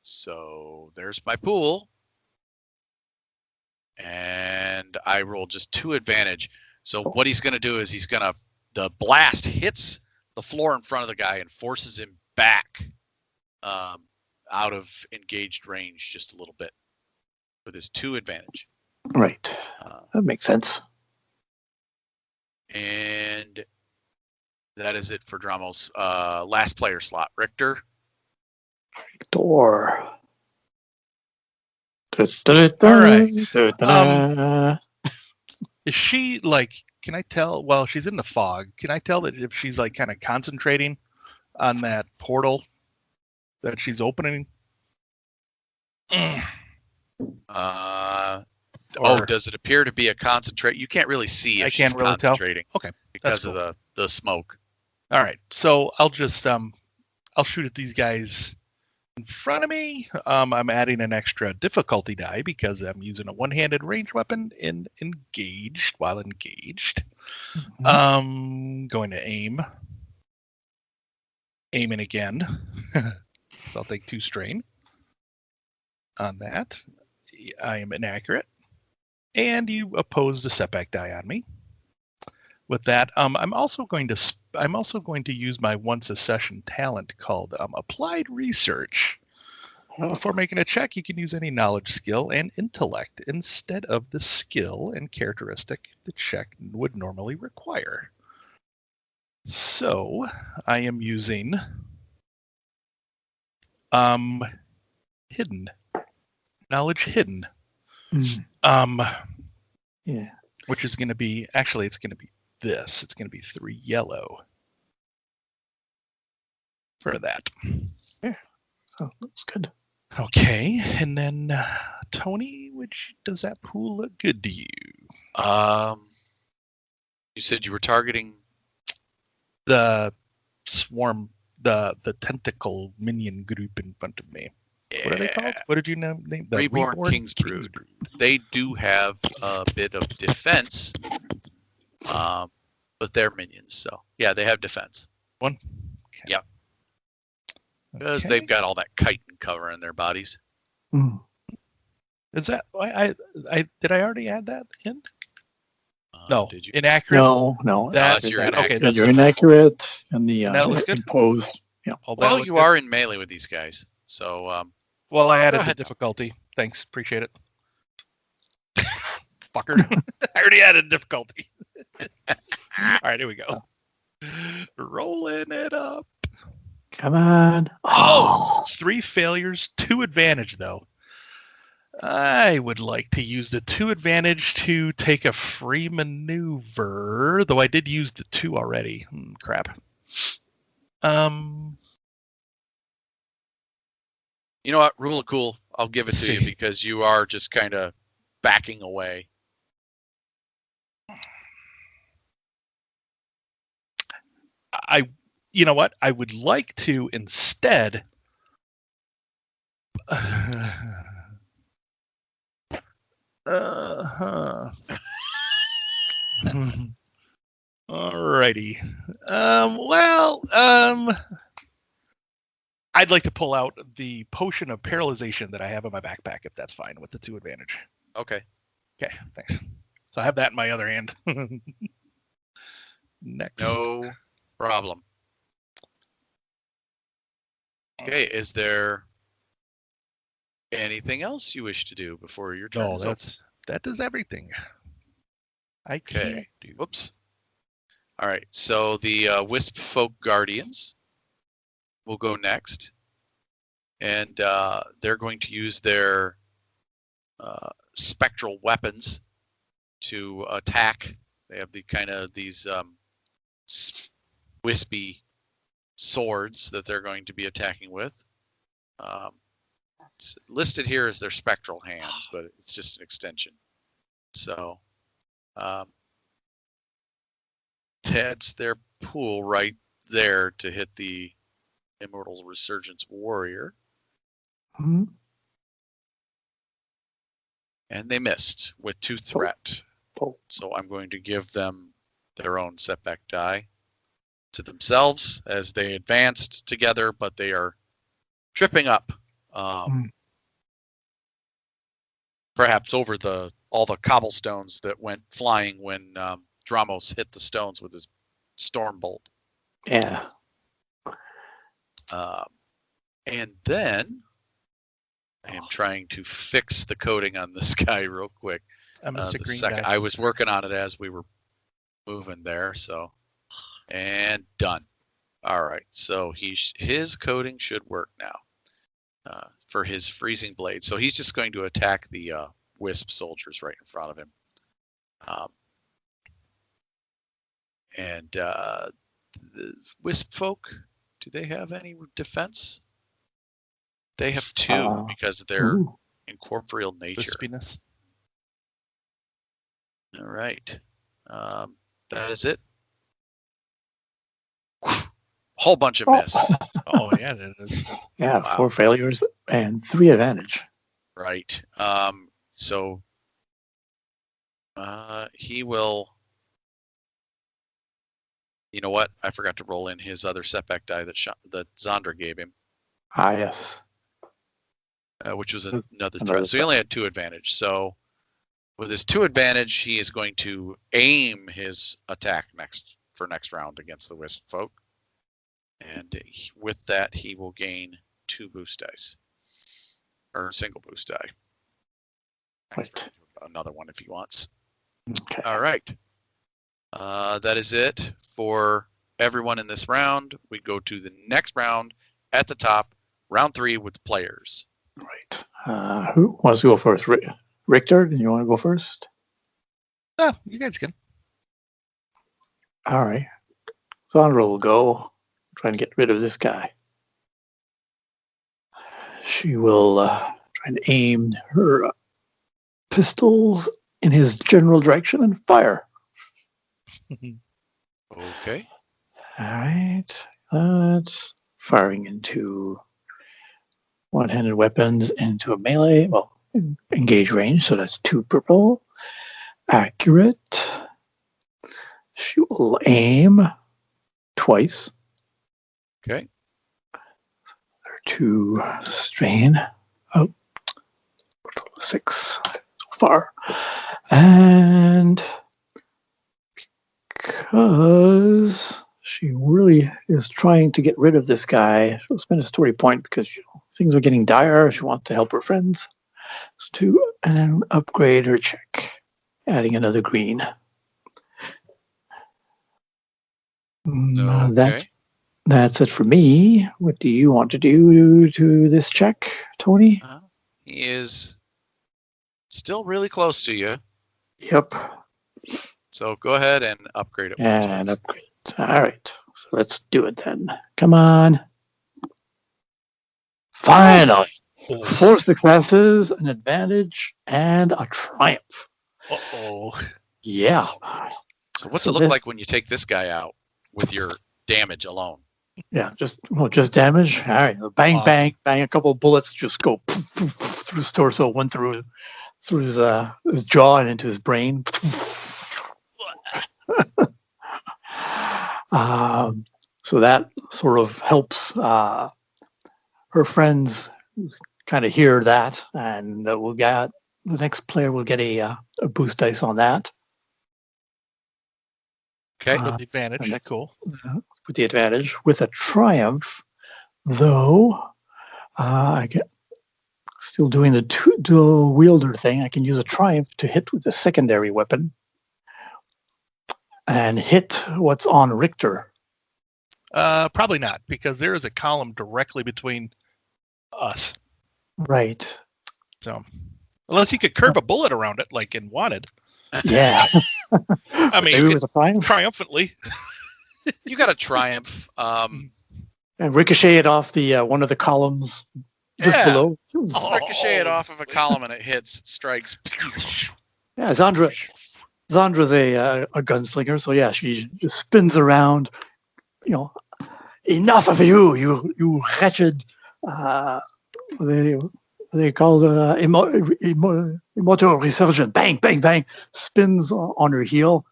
So there's my pool. And I roll just 2 advantage. So what he's going to do is the blast hits the floor in front of the guy and forces him back out of engaged range just a little bit with his 2 advantage. Right. That makes sense. And that is it for Dramos. Last player slot, Richter. Door. All right. Is she can I tell while she's in the fog, can I tell that if she's kind of concentrating on that portal that she's opening? Does it appear to be a concentrate? You can't really see if she's really concentrating. Tell. Okay. Because of the smoke. All right. So I'll just I'll shoot at these guys in front of me. I'm adding an extra difficulty die because I'm using a one-handed ranged weapon while engaged. Going to aim. Aiming again. So I'll take 2 strain on that. I am inaccurate. And you opposed a setback die on me. With that, I'm also going to use my once a session talent called Applied Research. Before making a check, you can use any knowledge, skill, and intellect instead of the skill and characteristic the check would normally require. So I am using hidden knowledge hidden. Yeah. Which is going to be it's going to be this. It's going to be 3 yellow for that. Yeah. So looks good. Okay, and then Tony, does that pool look good to you? You said you were targeting the swarm, the tentacle minion group in front of me. Yeah. What are they called? What did you name? The Reborn King's Brood. They do have a bit of defense, but they're minions, so yeah, they have defense. 1. Okay. Yep. Because Okay. they've got all that chitin covering their bodies. Mm. Is that I did I already add that in? No. Did you? Inaccurate? No. That's your Okay, inaccurate. and you're inaccurate and the That looks good. imposed. Yeah. All that Well, looked you good. are in melee with these guys. So, Well, I added the ahead. difficulty. Thanks. Appreciate it. Fucker. I already added difficulty. All right, here we go. Rolling it up. Come on. Oh, 3 failures, 2 advantage, though. I would like to use the 2 advantage to take a free maneuver, though I did use the 2 already. Crap. You know what? Rule of cool. I'll give it to See. you because you are just kind of backing away. You know what? I would like to instead. Alrighty. I'd like to pull out the potion of paralyzation that I have in my backpack, if that's fine, with the 2 advantage. Okay. Okay, thanks. So I have that in my other hand. Next. No problem. Okay, is there anything else you wish to do before your turn? No, that does everything. I can't Okay. do. Whoops. All right. So the Wisp Folk Guardians will go next, and they're going to use their spectral weapons to attack. They have these wispy swords that they're going to be attacking with. It's listed here as their spectral hands, but it's just an extension. So that's their pool right there to hit the Immortal Resurgence Warrior. Hmm. And they missed with 2 threat. Oh. So I'm going to give them their own setback die to themselves as they advanced together, but they are tripping up. Perhaps over all the cobblestones that went flying when Dramos hit the stones with his storm bolt. Yeah. And then I am trying to fix the coding on this guy real quick. Mr. The Green second guy. I was working on it as we were moving there, so and done. All right, so his coding should work now for his freezing blade. So he's just going to attack the wisp soldiers right in front of him. And the wisp folk, do they have any defense? They have 2 because of their incorporeal nature. Wispiness. All right. That is it. Whole bunch of miss. Oh, yeah, that is. Yeah, Wow. 4 failures and 3 advantage. Right. So he will. You know what? I forgot to roll in his other setback die that Zszree gave him, Yes. which was another Another threat. So he only had 2 advantage. So with his 2 advantage, he is going to aim his attack next round against the wisp folk. And with that, he will gain 2 boost dice. Or single boost die. Right. Another one if he wants. Okay. All right. That is it for everyone in this round. We go to the next round at the top, round 3 with the players. Right. Who wants to go first? Richter, do you want to go first? No, you guys can. All right. Zszree will go. Try and get rid of this guy. She will try and aim her pistols in his general direction and fire. Okay. All right. That's firing into one-handed weapons into a melee. Well, engage range, so that's 2 purple. Accurate. She will aim twice. Okay. to strain. Oh, 6 so far. And because she really is trying to get rid of this guy, she'll spend a story point because things are getting dire. She wants to help her friends. And then upgrade her check, adding another green. Okay. That's it for me. What do you want to do to this check, Tony? He is still really close to you. Yep. So go ahead and upgrade it. And upgrade. All right. So let's do it then. Come on. Finally. Force the classes, an advantage, and a triumph. Uh-oh. Yeah. So what's it look like when you take this guy out with your damage alone? Yeah, just damage. All right, bang, Awesome. bang. A couple of bullets just go through his torso, one through his jaw and into his brain. So that sort of helps her friends kind of hear that, and the next player will get a boost dice on that. Okay. With the advantage. and that's- Cool. With the advantage. With a triumph, though, I get still doing the dual wielder thing. I can use a triumph to hit with the secondary weapon and hit what's on Richter. Probably not, because there is a column directly between us. Right. So, unless you could curve a bullet around it, like in Wanted. Yeah. I mean, Maybe with a triumph. triumphantly. You got a triumph. And ricochet it off the one of the columns just Yeah. below. Ricochet it off of a column and it hits, strikes. Yeah, Zandra's a gunslinger, so yeah, she just spins around. Enough of you wretched. They call it immortal resurgent. Bang, bang, bang. Spins on her heel,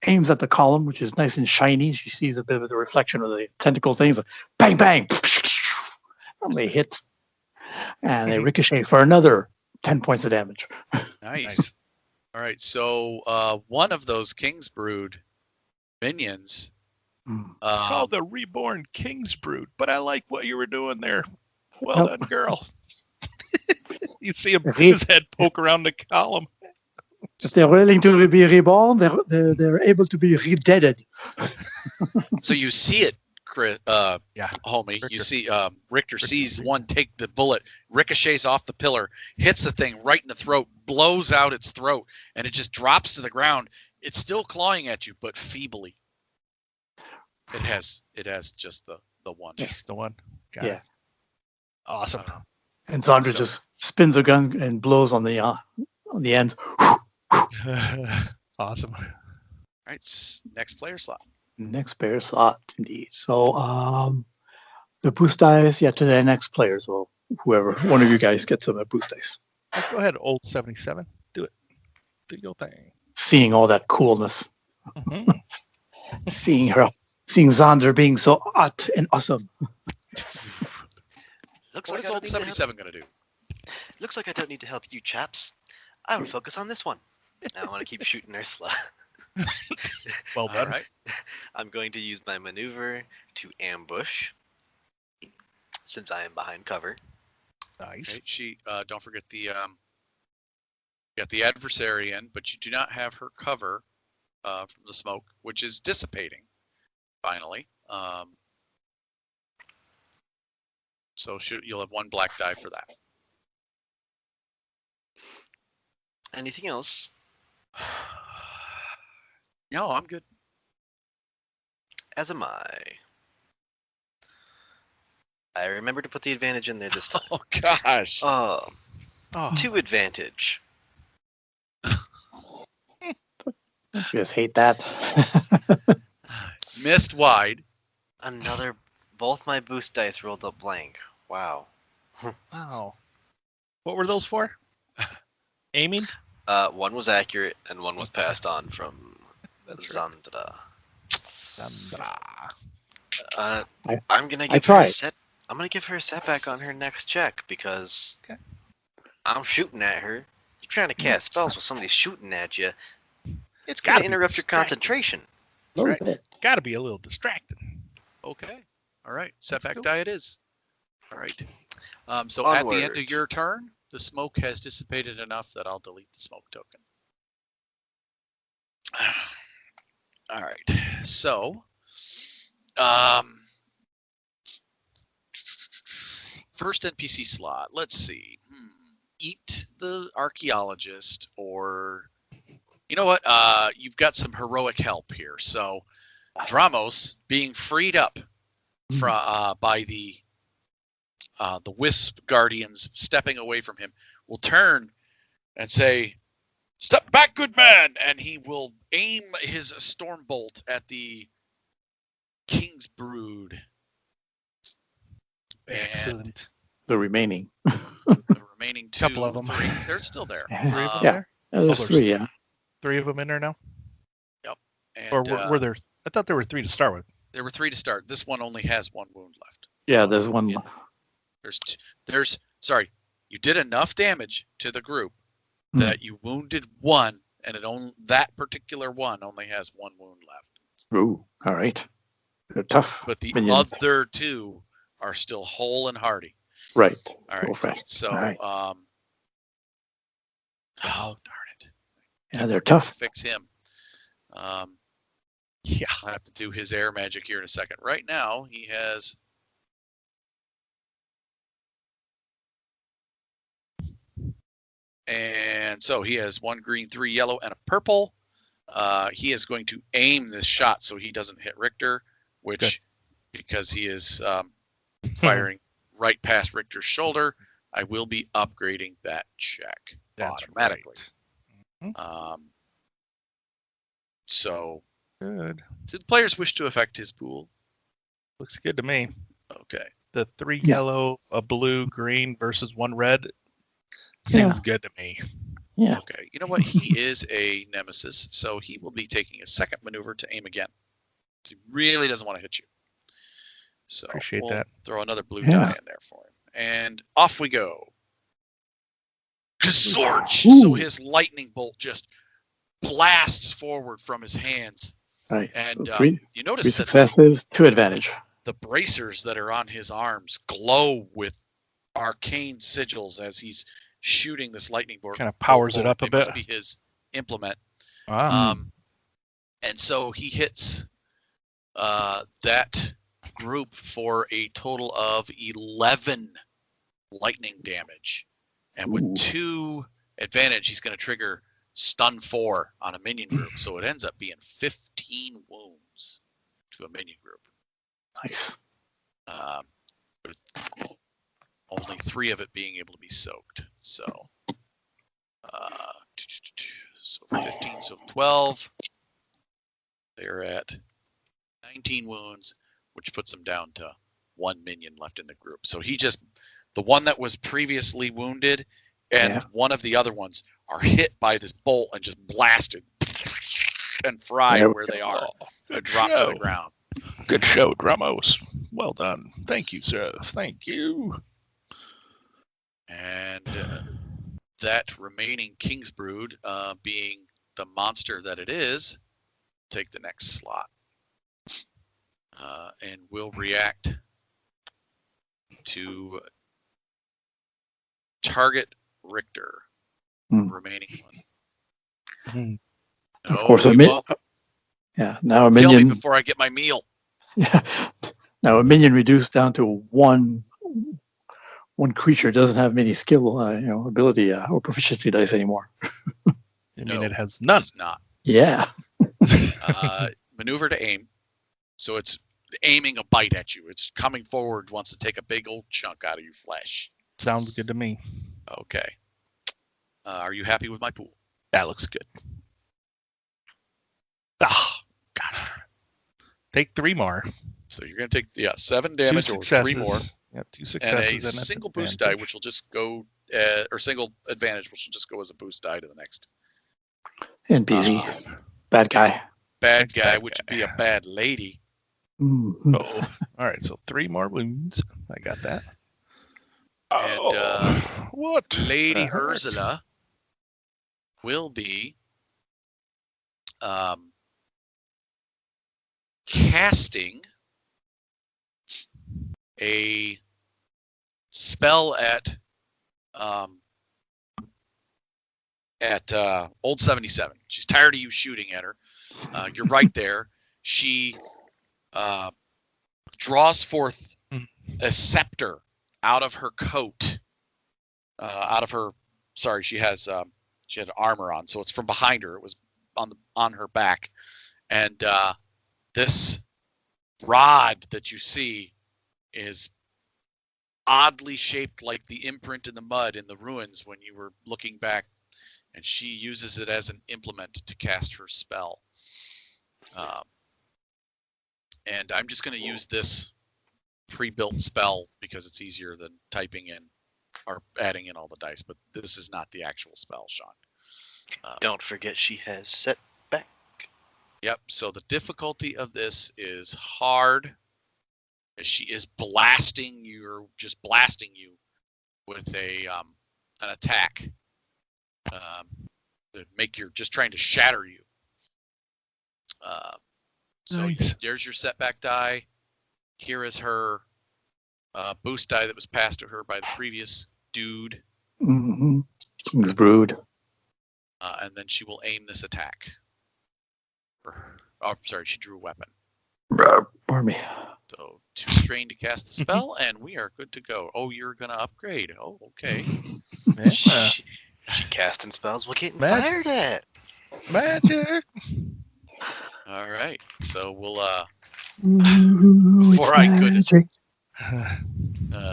aims at the column, which is nice and shiny. She sees a bit of the reflection of the tentacle things. Bang, bang. And they hit. And they ricochet for another 10 points of damage. Nice. All right. So one of those King's Brood minions. It's called the Reborn King's Brood, but I like what you were doing there. Well done, girl. You see his head poke around the column. If they're willing to be reborn, they're able to be redeaded. So you see it, Chris, Yeah. homie. Richter. You see Richter sees one take the bullet, ricochets off the pillar, hits the thing right in the throat, blows out its throat, and it just drops to the ground. It's still clawing at you, but feebly. It has just the one. Just the one. Got Yeah. it. Awesome. And Zandra So- just spins a gun and blows on the end. Awesome. All right, next player slot. Next player slot, indeed. So the boost dice, to the next player. So whoever, one of you guys gets a boost dice. Go ahead, old 77. Do it. Do your thing. Seeing all that coolness. Mhm. Seeing Xander being so hot and awesome. Looks What like is I old don't need to help- 77 going to do? Looks like I don't need to help you chaps. I will focus on this one. I want to keep shooting Ursula. Well All done. right. I'm going to use my maneuver to ambush, since I am behind cover. Nice. Okay, she don't forget the you got the adversary in, but you do not have her cover from the smoke, which is dissipating finally. So you'll have one black die for that. Anything else? No, I'm good. As am I. I remember to put the advantage in there this time. Oh gosh. Oh, Oh, 2 advantage. Just hate that. Missed wide. Another. Both my boost dice rolled up blank. Wow. wow. What were those for? Aiming? One was accurate and one was passed on from That's right. Zandra. Sandra. I'm gonna I give her tried. a set. I'm gonna give her a setback on her next check because I'm shooting at her. You're trying to cast spells with somebody shooting at you. It's gonna interrupt your concentration. A little bit. Got to be a little distracting. Okay. All right. Setback die it is. All right. So Onward. at the end of your turn, the smoke has dissipated enough that I'll delete the smoke token. All right. So, first NPC slot. Let's see. Eat the archaeologist, or you know what? You've got some heroic help here. So, Dramos being freed up from by the Wisp Guardians stepping away from him will turn and say, "Step back, good man!" And he will aim his storm bolt at the King's Brood. Excellent. The remaining. The remaining two, Couple of them. three, they're still there. Three of them Yeah. there? There's there's 3, yeah. 3 of them in there now? And, Or were there? I thought there were 3 to start with. There were 3 to start. This one only has 1 wound left. Yeah, there's one. Yeah. Sorry, you did enough damage to the group that you wounded 1, and that particular one only has 1 wound left. Ooh, all right. They're tough. But the minions. other 2 are still whole and hearty. Right. All Go right. fast. So, All right. oh darn it! Yeah, they're tough. Fix him. Yeah, I'll have to do his air magic here in a second. Right now, he has. And so he has 1 green, 3 yellow, and a purple. He is going to aim this shot so he doesn't hit Richter, which, because he is firing right past Richter's shoulder, I will be upgrading that check automatically. Right. So, Good. do the players wish to affect his pool? Looks good to me. Okay. The 3 yellow, a blue, green versus 1 red seems good to me. Yeah. Okay. You know what? He is a nemesis, so he will be taking a second maneuver to aim again. He really doesn't want to hit you. So Appreciate we'll that. throw another blue die in there for him. And off we go. Zorch! Ooh. So his lightning bolt just blasts forward from his hands. Right. And So 3 you notice that successes, 2 advantage. the bracers that are on his arms glow with arcane sigils as he's shooting this lightning bolt. Kind of powers it up a It must bit. be his implement. Ah. And so he hits that group for a total of 11 lightning damage. And with 2 advantage, he's going to trigger stun 4 on a minion group. So it ends up being 15 wounds to a minion group. Nice. With only 3 of it being able to be soaked. So, 15, so 12. They're at 19 wounds, which puts them down to 1 minion left in the group. So the one that was previously wounded and one of the other ones are hit by this bolt and just blasted and fried where they are. They're dropped to the ground. Good show, Dramos. Well done. Thank you, sir. Thank you. And that remaining King's Brood, being the monster that it is, take the next slot. And will react to target Richter, remaining one. Of course, now a Kill me minion. before I get my meal. Yeah. Now a minion reduced down to one creature doesn't have many skill, ability or proficiency dice anymore. I mean, it has none. It's not. Yeah. Maneuver to aim. So it's aiming a bite at you. It's coming forward, wants to take a big old chunk out of your flesh. Sounds good to me. Okay. Are you happy with my pool? That looks good. Ah, God. Take 3 more. So you're going to take 7 damage or 3 more. Yep, 2 And successes. a single boost die, which will just go, or single advantage, which will just go as a boost die to the next. NPC. Bad guy. Bad guy, which would be a bad lady. Mhm. Oh, all right. So 3 more wounds. I got that. And What? Lady the heck? Ursula will be casting a spell at Old 77. She's tired of you shooting at her. You're right there. She draws forth a scepter out of her coat. She had armor on, so it's from behind her. It was on her back, and this rod that you see is oddly shaped like the imprint in the mud in the ruins when you were looking back, and she uses it as an implement to cast her spell. And I'm just going to use this pre-built spell because it's easier than typing in or adding in all the dice, but this is not the actual spell, Sean. Don't forget she has setback. Yep, so the difficulty of this is hard. She is blasting you with an attack. Just trying to shatter you. So Nice. there's your setback die. Here is her boost die that was passed to her by the previous dude. Mm-hmm. King's Brood. And then she will aim this attack. Oh, sorry, she drew a weapon. Pardon me. So 2 strain to cast the spell, and we are good to go. Oh, you're going to upgrade. Oh, okay. Yeah. She casting spells. We're getting fired at. Magic. All right. So we'll Ooh, Before I could- magic.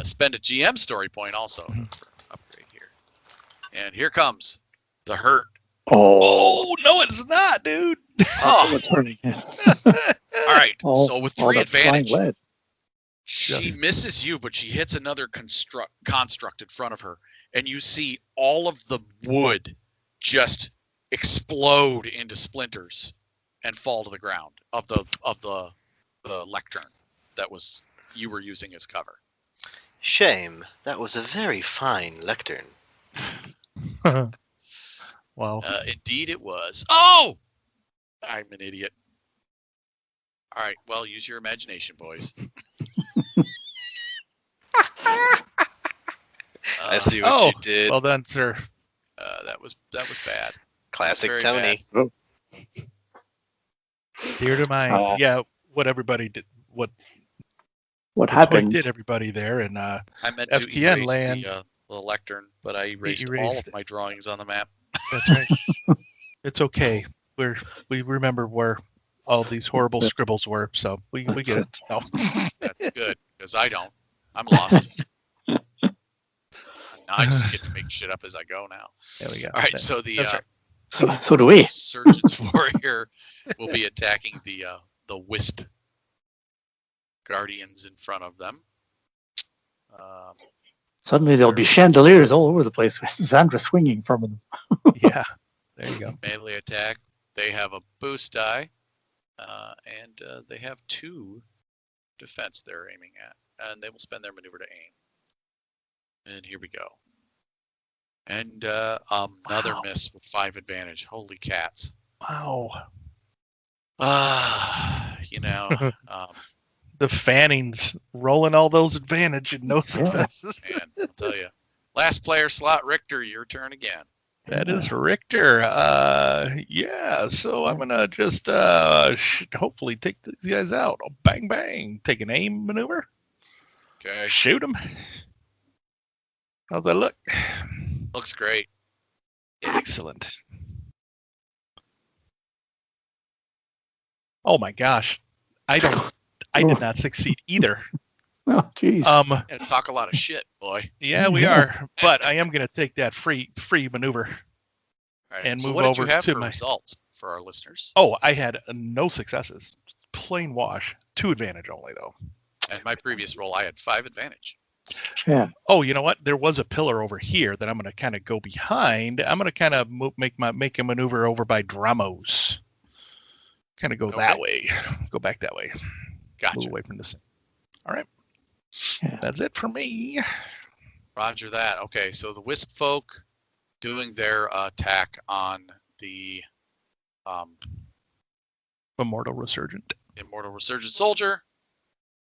spend a GM story point also for upgrade here. And here comes the hurt. Oh, no, it's not, dude. Oh, It's turning. all right. So with 3 that flying advantage, lead. she misses you, but she hits another construct in front of her, and you see all of the wood just explode into splinters and fall to the ground of the lectern that you were using as cover. Shame. That was a very fine lectern. Wow. Indeed it was. Oh! I'm an idiot. All right, well, use your imagination, boys. I see what you did. Well done, sir. That was bad. Classic very Tony. Dear to mine. Yeah, what everybody did. What Tony happened? did everybody there, and I meant to FTN erase land. the lectern, but I erased all erased of my drawings on the map. That's right. It's okay. We remember where all these horrible scribbles were, so we get it. No. That's good, because I don't. I'm lost. Now I just get to make shit up as I go now. There we go. All right, so the That's right. So do we. Surgeon's Warrior will be attacking the Wisp Guardians in front of them. Suddenly there'll be chandeliers all over the place with Xandra swinging from them. Yeah, there you go. Melee attack. They have a boost die, and they have 2 defense they're aiming at, and they will spend their maneuver to aim. And here we go. And another miss with 5 advantage. Holy cats. Wow. The Fannings rolling all those advantage and no successes. Man, I'll tell you. Last player slot, Richter, your turn again. That is Richter. Yeah, so I'm going to just hopefully take these guys out. Oh, bang, bang. Take an aim maneuver. Okay. Shoot them. How's that look? Looks great. Excellent. Oh my gosh. I did not succeed either. Oh, jeez. And talk a lot of shit, boy. Yeah, we are. But I am going to take that free maneuver. All right, And so move what did over you have to for my- results for our listeners? Oh, I had no successes. Plain wash. 2 advantage only, though. And my previous roll, I had 5 advantage. Yeah. Oh, you know what? There was a pillar over here that I'm going to kind of go behind. I'm going to kind of make a maneuver over by Dramos. Kind of go that way. Go back that way. Gotcha. Move away from this. All right. Yeah. That's it for me. Roger that. Okay, so the Wisp folk doing their attack on the Immortal Resurgent. Immortal Resurgent Soldier,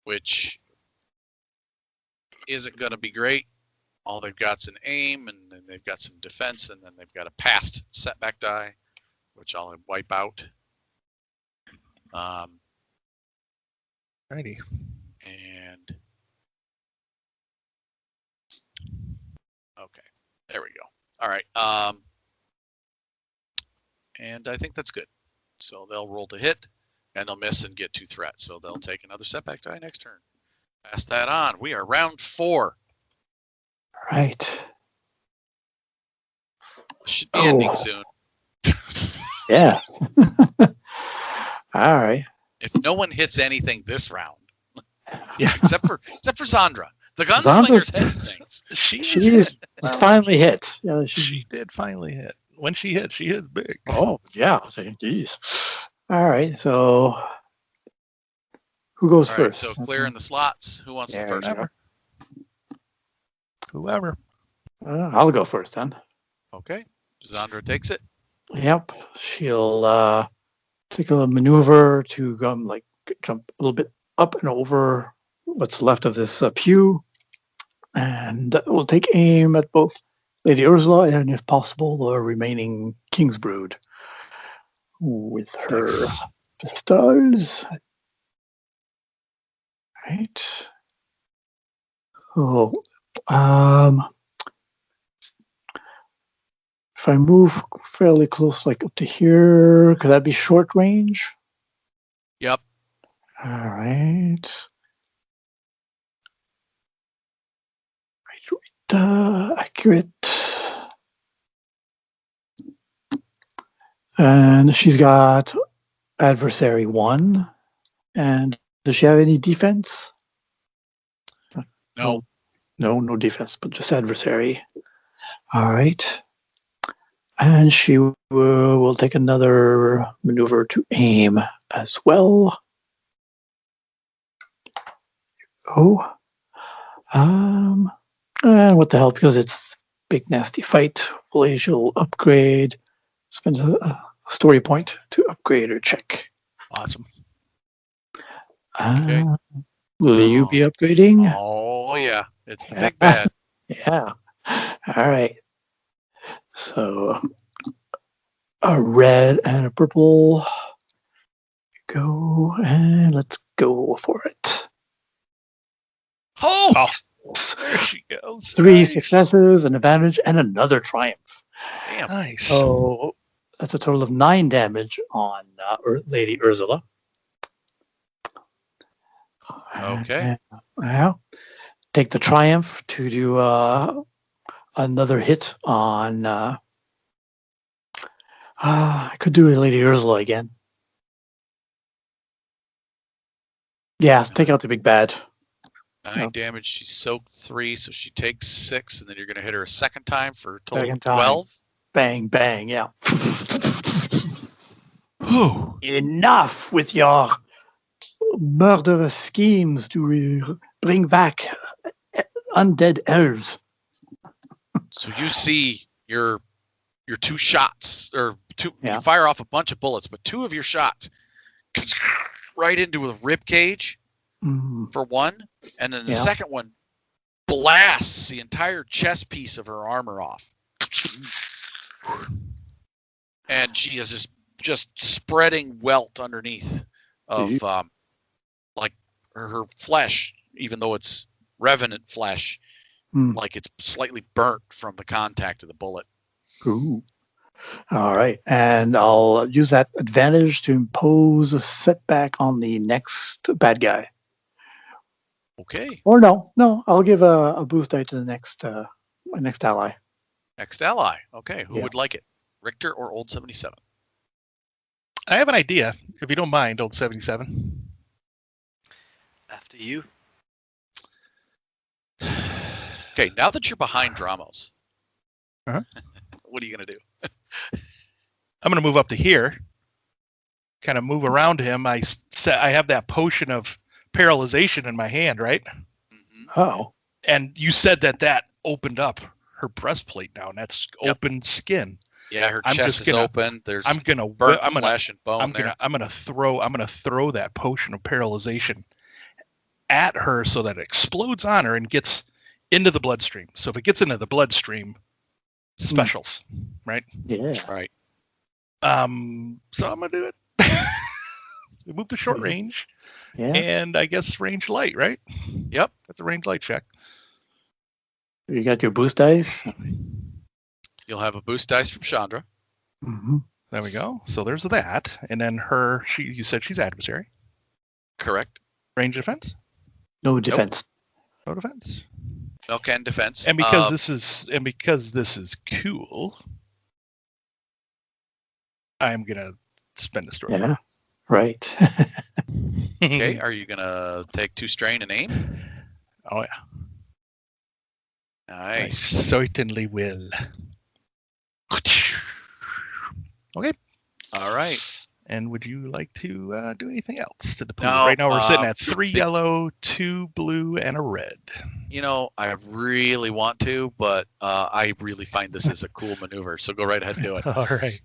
which isn't going to be great. All they've got is an aim, and then they've got some defense, and then they've got a past setback die, which I'll wipe out. Alrighty. And okay, there we go. All right. And I think that's good. So they'll roll to hit, and they'll miss and get 2 threats. So they'll take another setback die next turn. Pass that on. We are round 4. Right. Should be ending soon. Yeah. All right. If no one hits anything this round, Yeah. except for Zandra, the gunslinger's hitting things. She's finally hit. Yeah, She did finally hit. When she hits big. Oh, yeah. Jeez. All right. So who goes All right, first? so clearing the slots. Who wants the Yeah, first one? Whoever. I'll go first then. Okay. Zandra takes it. Yep. She'll take a maneuver to jump a little bit up and over what's left of this pew, and we'll take aim at both Lady Ursula and, if possible, the remaining King's Brood with her pistols. Right. So, if I move fairly close, like up to here, could that be short range? Yep. All right. Accurate. And she's got adversary 1. And does she have any defense? No. No defense, but just adversary. All right. And she will take another maneuver to aim as well. Oh. And what the hell, because it's big nasty fight, she'll upgrade, spend a story point to upgrade her check. Awesome. Okay. Will you be upgrading? Oh, yeah. It's the big bad. Yeah. All right. So a red and a purple. Go, and let's go for it. Oh! There she goes. 3 Nice. successes, an advantage, and another triumph. Damn. Nice. So that's a total of 9 damage on Lady Ursula. Okay. Yeah. Take the triumph to do another hit on. I could do a Lady Ursula again. Yeah, take out the big bad. 9 damage. She soaked 3, so she takes 6, and then you're going to hit her a second time for a total of Second time. 12. Bang, bang, yeah. Whew. Enough with your murderous schemes to bring back undead elves. So you see your 2 shots, or 2. Yeah. You fire off a bunch of bullets, but 2 of your shots right into a rib cage for 1, and then the second one blasts the entire chest piece of her armor off. And she is just spreading welt underneath of like her flesh, even though it's revenant flesh, like it's slightly burnt from the contact of the bullet. Ooh. All right. And I'll use that advantage to impose a setback on the next bad guy. Okay. Or no, I'll give a boost die to the next my next ally. Next ally. Okay. Who Yeah. would like it? Richter or Old 77? I have an idea, if you don't mind, Old 77. After you. Okay, now that you're behind Dramos, Uh-huh. what are you going to do? I'm going to move up to here, kind of move around him. I have that potion of paralyzation in my hand, right? Mm-hmm. Oh. And you said that opened up her breastplate now, and that's open skin. Yeah, her I'm chest just is gonna- open. There's I'm gonna flesh and bone I'm gonna throw that potion of paralyzation at her so that it explodes on her and gets into the bloodstream. So if it gets into the bloodstream, specials, right? Yeah. Right. So I'm gonna do it. We move to short range, Yeah. and I guess range light, right? Yep. That's a range light check. You got your boost dice. You'll have a boost dice from Chandra. Mm-hmm. There we go. So there's that, and then you said she's adversary. Correct. Range defense? No defense. No defense. No can defense. And because this is cool, I'm gonna spend a story. Yeah. Right. Okay, are you gonna take 2 strain and aim? Oh yeah. I Nice. certainly will. Okay. All right. And would you like to do anything else to the pool? No, Right now we're sitting at the 3 yellow, 2 blue, and a red. You know, I really want to, but I really find this is a cool maneuver. So go right ahead and do it. All right.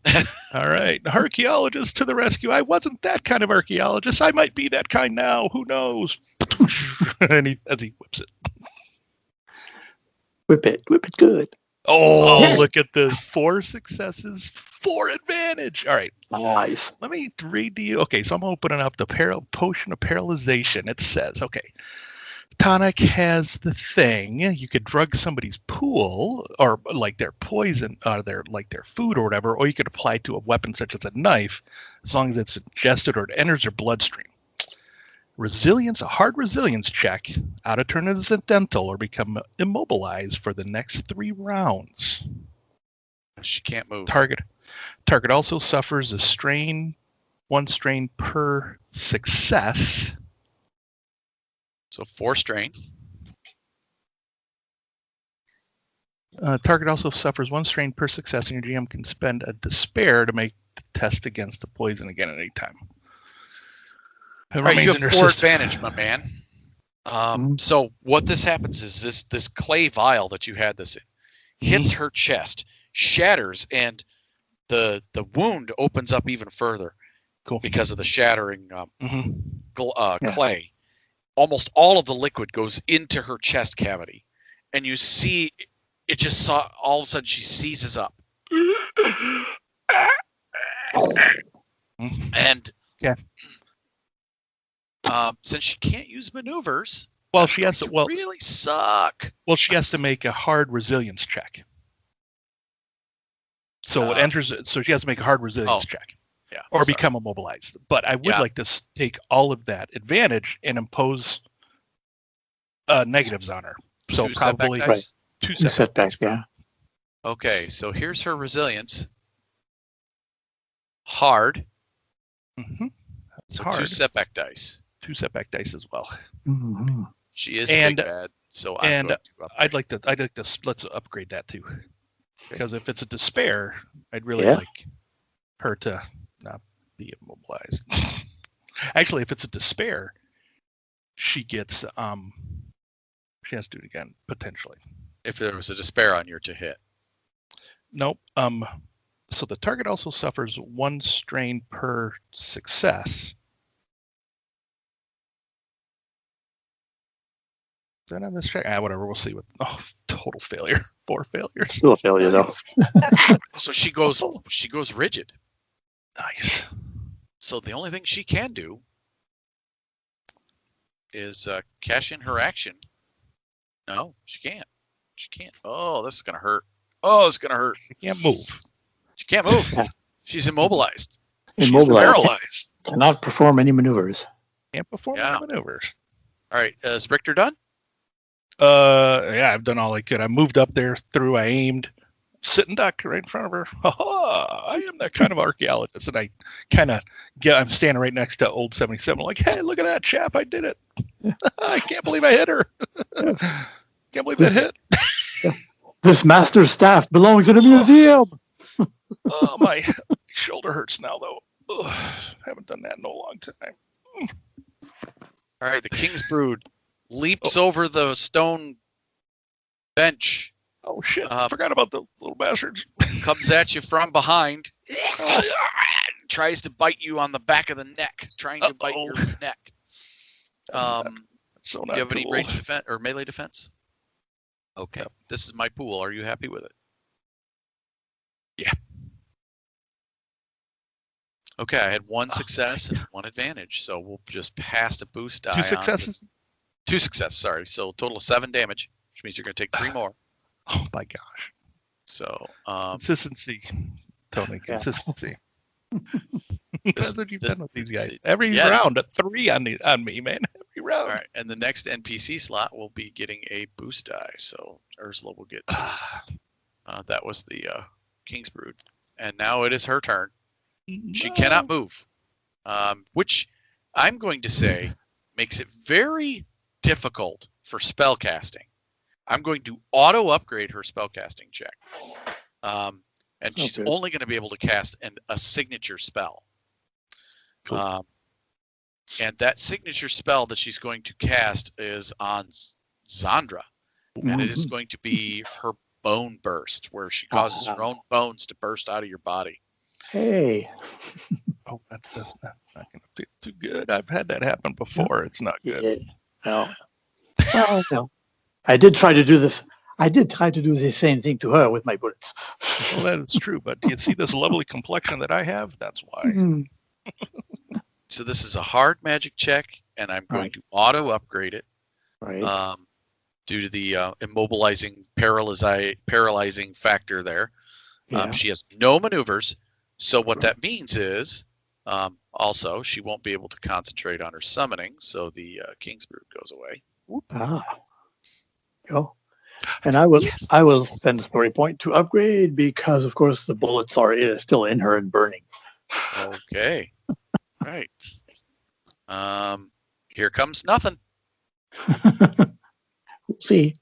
All right. Archaeologist to the rescue. I wasn't that kind of archaeologist. I might be that kind now. Who knows? And as he whips it. Whip it good. Oh, Yes. look at this. 4 successes, 4 advantage. All right. Nice. Let me read to you. Okay, so I'm opening up the potion of paralyzation. It says, okay, tonic has the thing. You could drug somebody's pool or like their poison, their food or whatever, or you could apply it to a weapon such as a knife, as long as it's ingested or it enters their bloodstream. Resilience, a hard resilience check, out of turn incidental or become immobilized for the next 3 rounds. She can't move. Target also suffers a strain, 1 strain per success. So 4 strain. Target also suffers 1 strain per success, and your GM can spend a despair to make the test against the poison again at any time. It All right, remains you in have your 4 system. advantage, my man. So what this happens is this clay vial that you had this in hits her chest, shatters, and the wound opens up even further. Cool. Because of the shattering Mm-hmm. clay. Almost all of the liquid goes into her chest cavity, and you see it just all of a sudden she seizes up. And yeah. Since she can't use maneuvers, well, she has to. Well, really suck. Well, she has to make a hard resilience check. So it enters. So she has to make a hard resilience check, Yeah. or become immobilized. But I would like to take all of that advantage and impose negatives on her. So 2 probably setback dice? 2 2 setbacks. setbacks, yeah. Okay, so here's her resilience. Hard. Mm-hmm. That's So hard. 2 setback dice. 2 setback dice as well. Mm-hmm. She is a big bad, so I'm going to upgrade. I'd like to let's upgrade that too, because if it's a despair, I'd really Yeah. like her to not be immobilized. Actually, if it's a despair, she gets she has to do it again potentially. If there was a despair on your to hit. Nope. So the target also suffers 1 strain per success. Is that on this check? Whatever. We'll see. Total failure. 4 failures. Still a failure though. So she goes rigid. Nice. So the only thing she can do is cash in her action. No, she can't. She can't. Oh, this is gonna hurt. Oh, it's gonna hurt. She can't move. She can't move. She's immobilized. Immobilized. She's paralyzed. Cannot perform any maneuvers. Can't perform Yeah. any maneuvers. All right, is Richter done? Yeah, I've done all I could. I moved up there, I aimed, sitting duck right in front of her. I am that kind of archaeologist, and I kind of I'm standing right next to old 77. I'm like, hey, look at that chap! I did it. I can't believe I hit her. Can't believe that hit. This master's staff belongs in a museum. Oh, my shoulder hurts now, though. Ugh, haven't done that in a long time. All All right, the King's Brood leaps over the stone bench. Oh shit! Forgot about the little bastards. Comes at you from behind. Tries to bite you on the back of the neck. Trying to bite your neck. So do not you have any cool. ranged defense or melee defense? Okay. Yep. This is my pool. Are you happy with it? Yeah. Okay, I had one success and one advantage, so we'll just pass a boost die. 2 successes? 2 successes, sorry. So total of 7 damage, which means you're going to take 3 more. Oh my gosh. So Consistency, Tony. Yeah. Consistency. This- That's what you've this- done with these guys. Every yeah, round, a 3 on me, man. Every round. all right, and the next NPC slot will be getting a boost die, so Ursula will get 2. That was the King's Brood. And now it is her turn. She cannot move, which I'm going to say makes it very difficult for spell casting. I'm going to auto upgrade her spellcasting check, and she's Okay. only going to be able to cast a signature spell. Cool. And that signature spell that she's going to cast is on Zszree, and it is going to be her bone burst, where she causes her own bones to burst out of your body. Hey. Oh, that's not going to feel too good. I've had that happen before. It's not good. Yeah. Well, no. I did try to do this. I did try to do the same thing to her with my bullets. Well, that is true. But do you see this lovely complexion that I have? That's why. Mhm. So this is a hard magic check, and I'm going to auto upgrade it Right. due to the immobilizing, paralyzing factor there. Yeah. She has no maneuvers, so what that means is also she won't be able to concentrate on her summoning, so the King's Brood goes away. Go. And I will spend a story point to upgrade because, of course, the bullets are still in her and burning. Okay. Right. Here comes nothing. We'll see.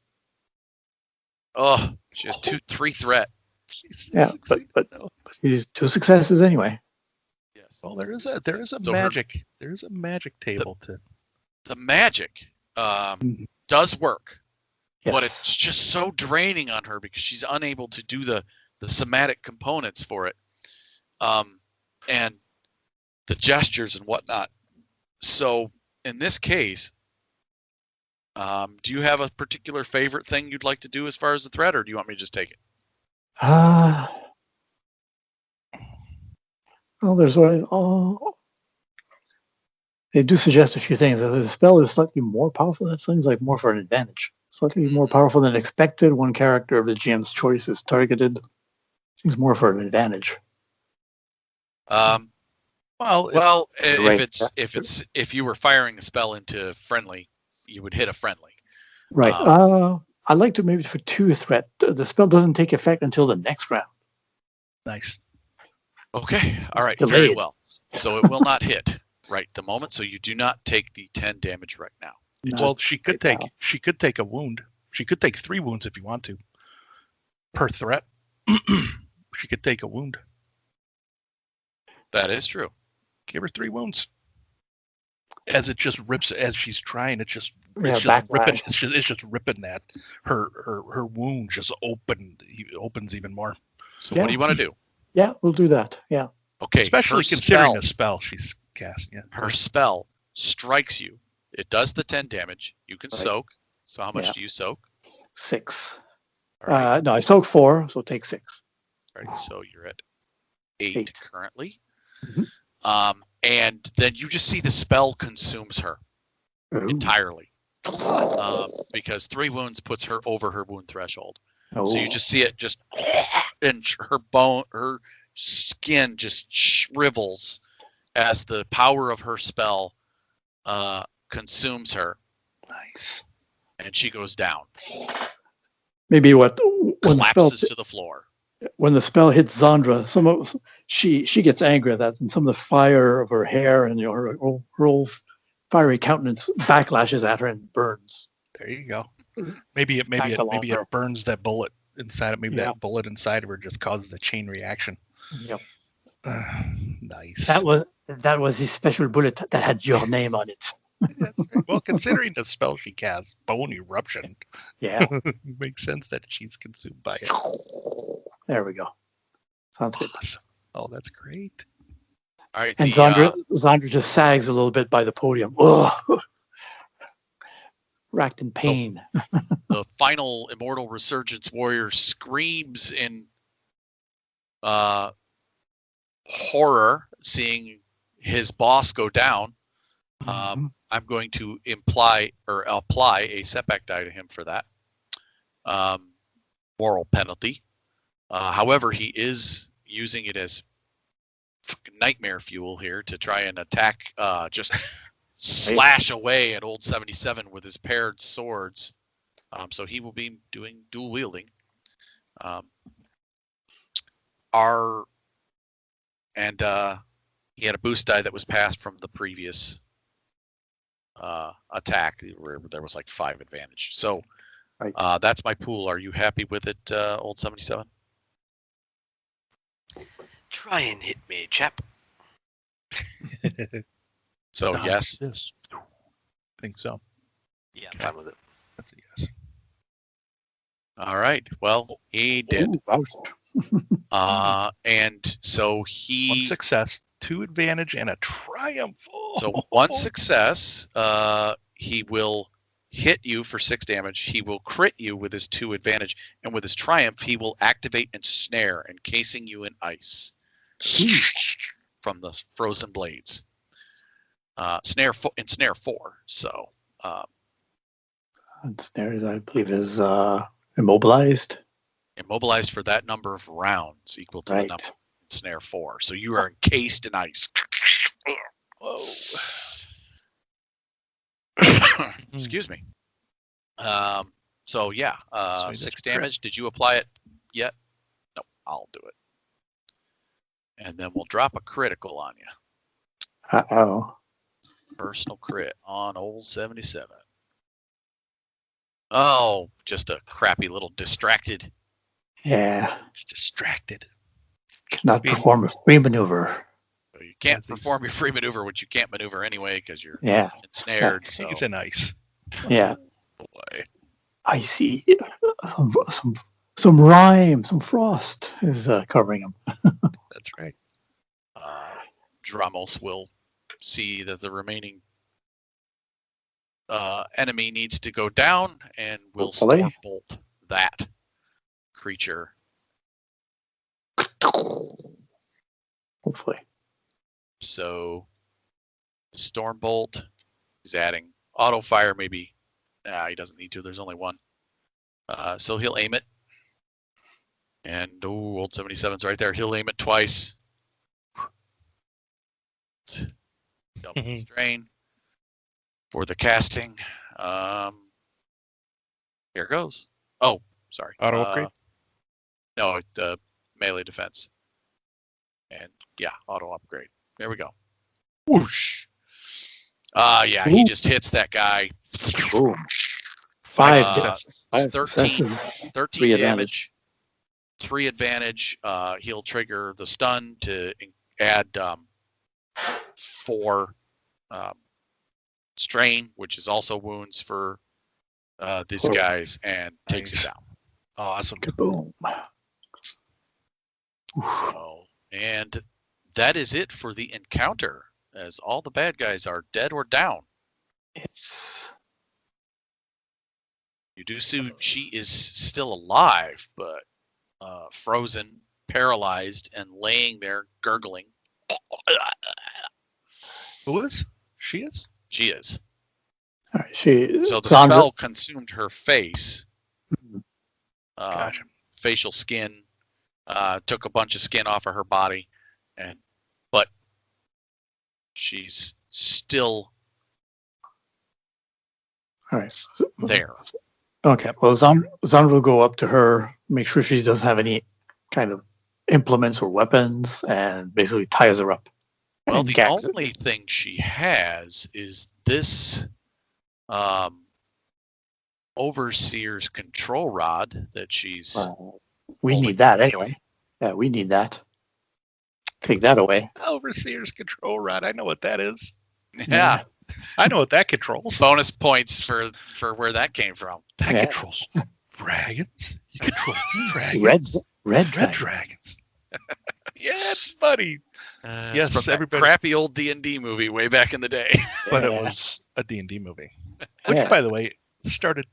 Oh, she has 3 threat. Yeah, but she's 2 successes anyway. Yes. Well, there is a So magic table to. the magic does work, Yes. but it's just so draining on her because she's unable to do the somatic components for it, and the gestures and whatnot. So in this case, do you have a particular favorite thing you'd like to do as far as the threat, or do you want me to just take it? Well, there's they do suggest a few things. The spell is slightly more powerful. That seems like more for an advantage. Slightly more powerful than expected. One character of the GM's choice is targeted. Seems more for an advantage. Well, If you were firing a spell into friendly, you would hit a friendly. Right. I'd like to maybe for 2 threat. The spell doesn't take effect until the next round. nice. Okay. All right. Delayed. Very well. So it will not hit right at the moment. So you do not take the 10 damage right now. Well, she could take a wound. She could take 3 wounds if you want to. Per threat. She could take a wound. That is true. Give her 3 wounds. As it just rips, as she's trying, it's just ripping. backlash. It's just ripping that her wound just opens even more. So what do you want to do? Yeah, we'll do that. Yeah. Okay. Especially considering a spell she's casting. Yeah. Her spell strikes you. It does the 10 damage. You can Right. soak. So how much Yeah. do you soak? 6. All right. No, I soak 4, so take 6. All right. So you're at 8 8. currently. Mhm. And then you just see the spell consumes her entirely. Because 3 wounds puts her over her wound threshold. So you just see it just, and her skin just shrivels as the power of her spell consumes her. Nice. And she goes down, Maybe when collapses to the floor. when the spell hits Zszree, she gets angry at that, and some of the fire of her hair and her old fiery countenance backlashes at her and burns. There you go. Maybe it burns that bullet inside. Maybe that bullet inside of her just causes a chain reaction. Yep. Nice. That was the special bullet that had your name on it. That's right. Well, considering the spell she casts, Bone Eruption, Yeah. makes sense that she's consumed by it. There we go. Sounds good. Awesome. Oh, that's great. All right. And Zszree just sags a little bit by the podium. Ugh. Racked in pain. The final Immortal Resurgence Warrior screams in horror, seeing his boss go down. I'm going to apply a setback die to him for that moral penalty. However, he is using it as nightmare fuel here to try and attack, just slash away at old 77 with his paired swords. So he will be doing dual wielding. He had a boost die that was passed from the previous attack where there was like 5 advantage. So that's my pool. Are you happy with it, old 77? Try and hit me, chap. So yes. This. I think so. Yeah, I'm fine with it. That's a yes. All right. Well, he did. Ooh, wow. And so One he. success, 2 advantage, and a triumph. Oh. So one success, he will hit you for 6 damage. He will crit you with his 2 advantage, and with his triumph, he will activate and snare, encasing you in ice from the frozen blades. Snare 4. So. And snares, I believe, is immobilized. Immobilized for that number of rounds, equal to the number in snare 4. So you are encased in ice. Whoa. Excuse me. So yeah, 6 damage. crit. Did you apply it yet? No, I'll do it. And then we'll drop a critical on you. Uh-oh. Personal crit on old 77. Oh, just a crappy little distracted. Yeah. It's distracted. Cannot perform a free maneuver. So you can't perform your free maneuver, which you can't maneuver anyway because you're Yeah. ensnared. So. He's in ice. Yeah. Boy. I see. Some rime, some frost is covering him. That's right. Dramos will see that the remaining enemy needs to go down and will Hopefully. storm bolt that creature. Hopefully. So storm bolt is adding auto fire. Maybe he doesn't need to. There's only 1. So he'll aim it. And old 77's right there. He'll aim it twice. Double strain for the casting. Here goes. Oh, sorry. Auto upgrade? No, melee defense. And yeah, auto upgrade. There we go. Whoosh. Yeah, he just hits that guy. Boom. 5 13 successes. 13 3 damage. 3 advantage. He'll trigger the stun to add 4 strain, which is also wounds for these guys, and takes it down. Awesome. Kaboom. So, and that is it for the encounter, as all the bad guys are dead or down. It's You do see she is still alive, but frozen, paralyzed, and laying there gurgling. Who is? She is? She is. all right. She So the Zszree- spell consumed her face. Gotcha. Facial skin, took a bunch of skin off of her body, but she's still All right. there. Okay. Well, Zszree will go up to her, make sure she doesn't have any kind of implements or weapons, and basically ties her up. Well, and the gags her. only thing she has is this Overseer's control rod that she's. We holding. need that anyway. Yeah, we need that. Take that away. Overseer's control rod. I know what that is. Yeah. I know what that controls. Bonus points for where that came from. That Yeah. controls dragons. You control dragons. Red Red dragon. dragons. Yeah, it's funny. Yes, It's from that everybody- crappy old D&D movie way back in the day. But it Yeah. was a D&D movie, which, Yeah. by the way, started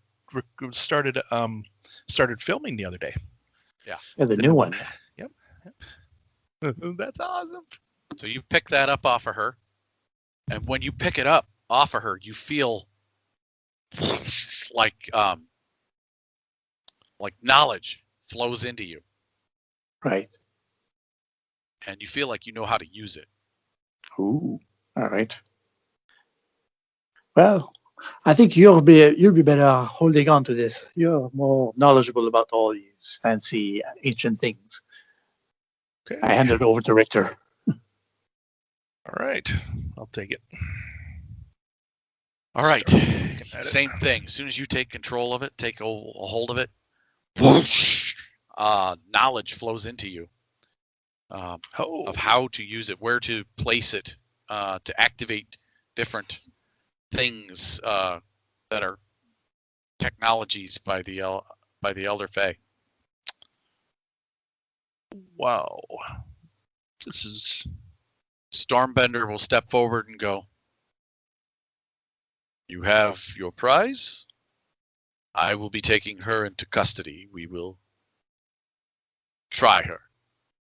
filming the other day. Yeah, the new one. Yep. That's awesome. So you pick that up off of her, and when you pick it up off of her, you feel like knowledge flows into you, Right. and you feel like you know how to use it. Ooh. All right. Well, I think you'll be better holding on to this. You're more knowledgeable about all these fancy ancient things. Okay. I hand it over to Richter. All right. I'll take it. All right. Start looking at it. Same thing. As soon as you take control of it, take a hold of it, knowledge flows into you Oh, of how to use it, where to place it, to activate different things that are technologies by the Elder Fae. wow. This is Stormbender will step forward and go, "You have your prize. I will be taking her into custody. We will try her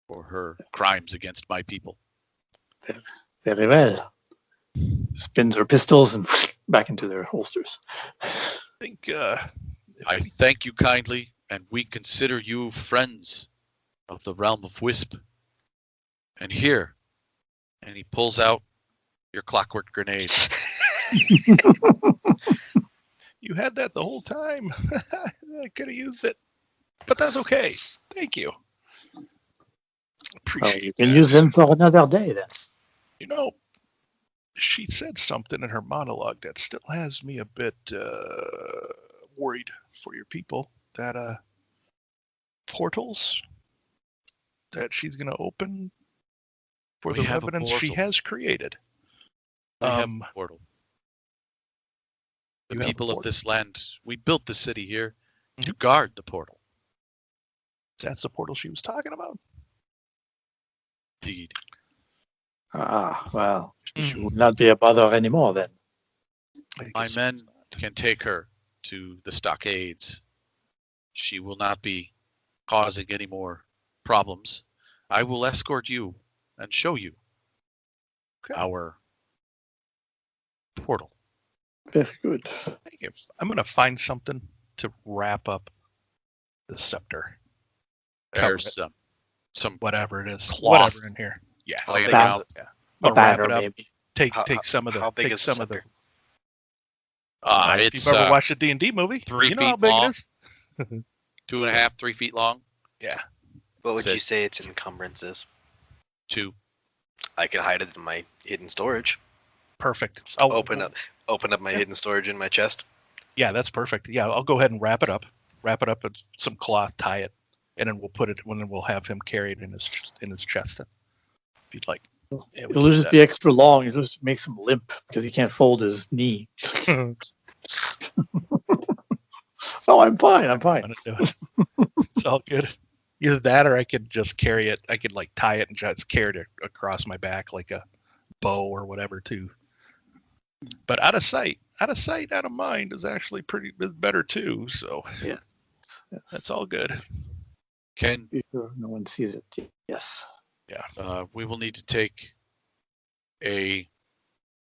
for her crimes against my people." Very well. Spins her pistols and back into their holsters. I think I thank you kindly, and we consider you friends of the realm of Wisp. And here, and he pulls out your clockwork grenade. you had that the whole time. I could have used it, but that's okay. Thank you. Well, Appreciate you can that. use them for another day then. You know, she said something in her monologue that still has me a bit worried for your people. That portals that she's going to open for We the have a revenants she portal. has created. We have a portal. The You have a people of portal? this land, we built the city here to Mhm. guard the portal. That's the portal she was talking about. Indeed. Ah, well, she Mm. would not be a bother anymore then. I My guess- men can take her to the stockades. She will not be causing any more problems. I will escort you and show you Okay. our portal. Very good. Thank you. I'm going to find something to wrap up the scepter. Cover There's some whatever it is. Cloth. Whatever in here. Yeah. How laying big That- is out. it? Yeah. A I'll wrap banner, it up. maybe. Take How- some of the how big take is some the of the. scepter? If It's you've ever watched a D&D movie, 3 you know how feet big long. it is. 2.5, 3 feet long. Yeah. What would That's you it. say its encumbrance is? 2. I can hide it in my hidden storage. Perfect. Just I'll open up my hidden storage in my chest. Yeah, that's perfect. Yeah, I'll go ahead and wrap it up. Wrap it up with some cloth, tie it, and then we'll put it. And then we'll have him carry it in his chest. If you'd like. Yeah, we It'll can do just that. be extra long. It just makes him limp because he can't fold his knee. Oh, I'm fine. I'm fine. I'm gonna do it. It's all good. Either that, or I could just carry it. I could like tie it and just carry it across my back like a bow or whatever too. But out of sight, out of mind is actually is better too. So Yes. that's all good. Can Be sure no one sees it. Yes. we will need to take a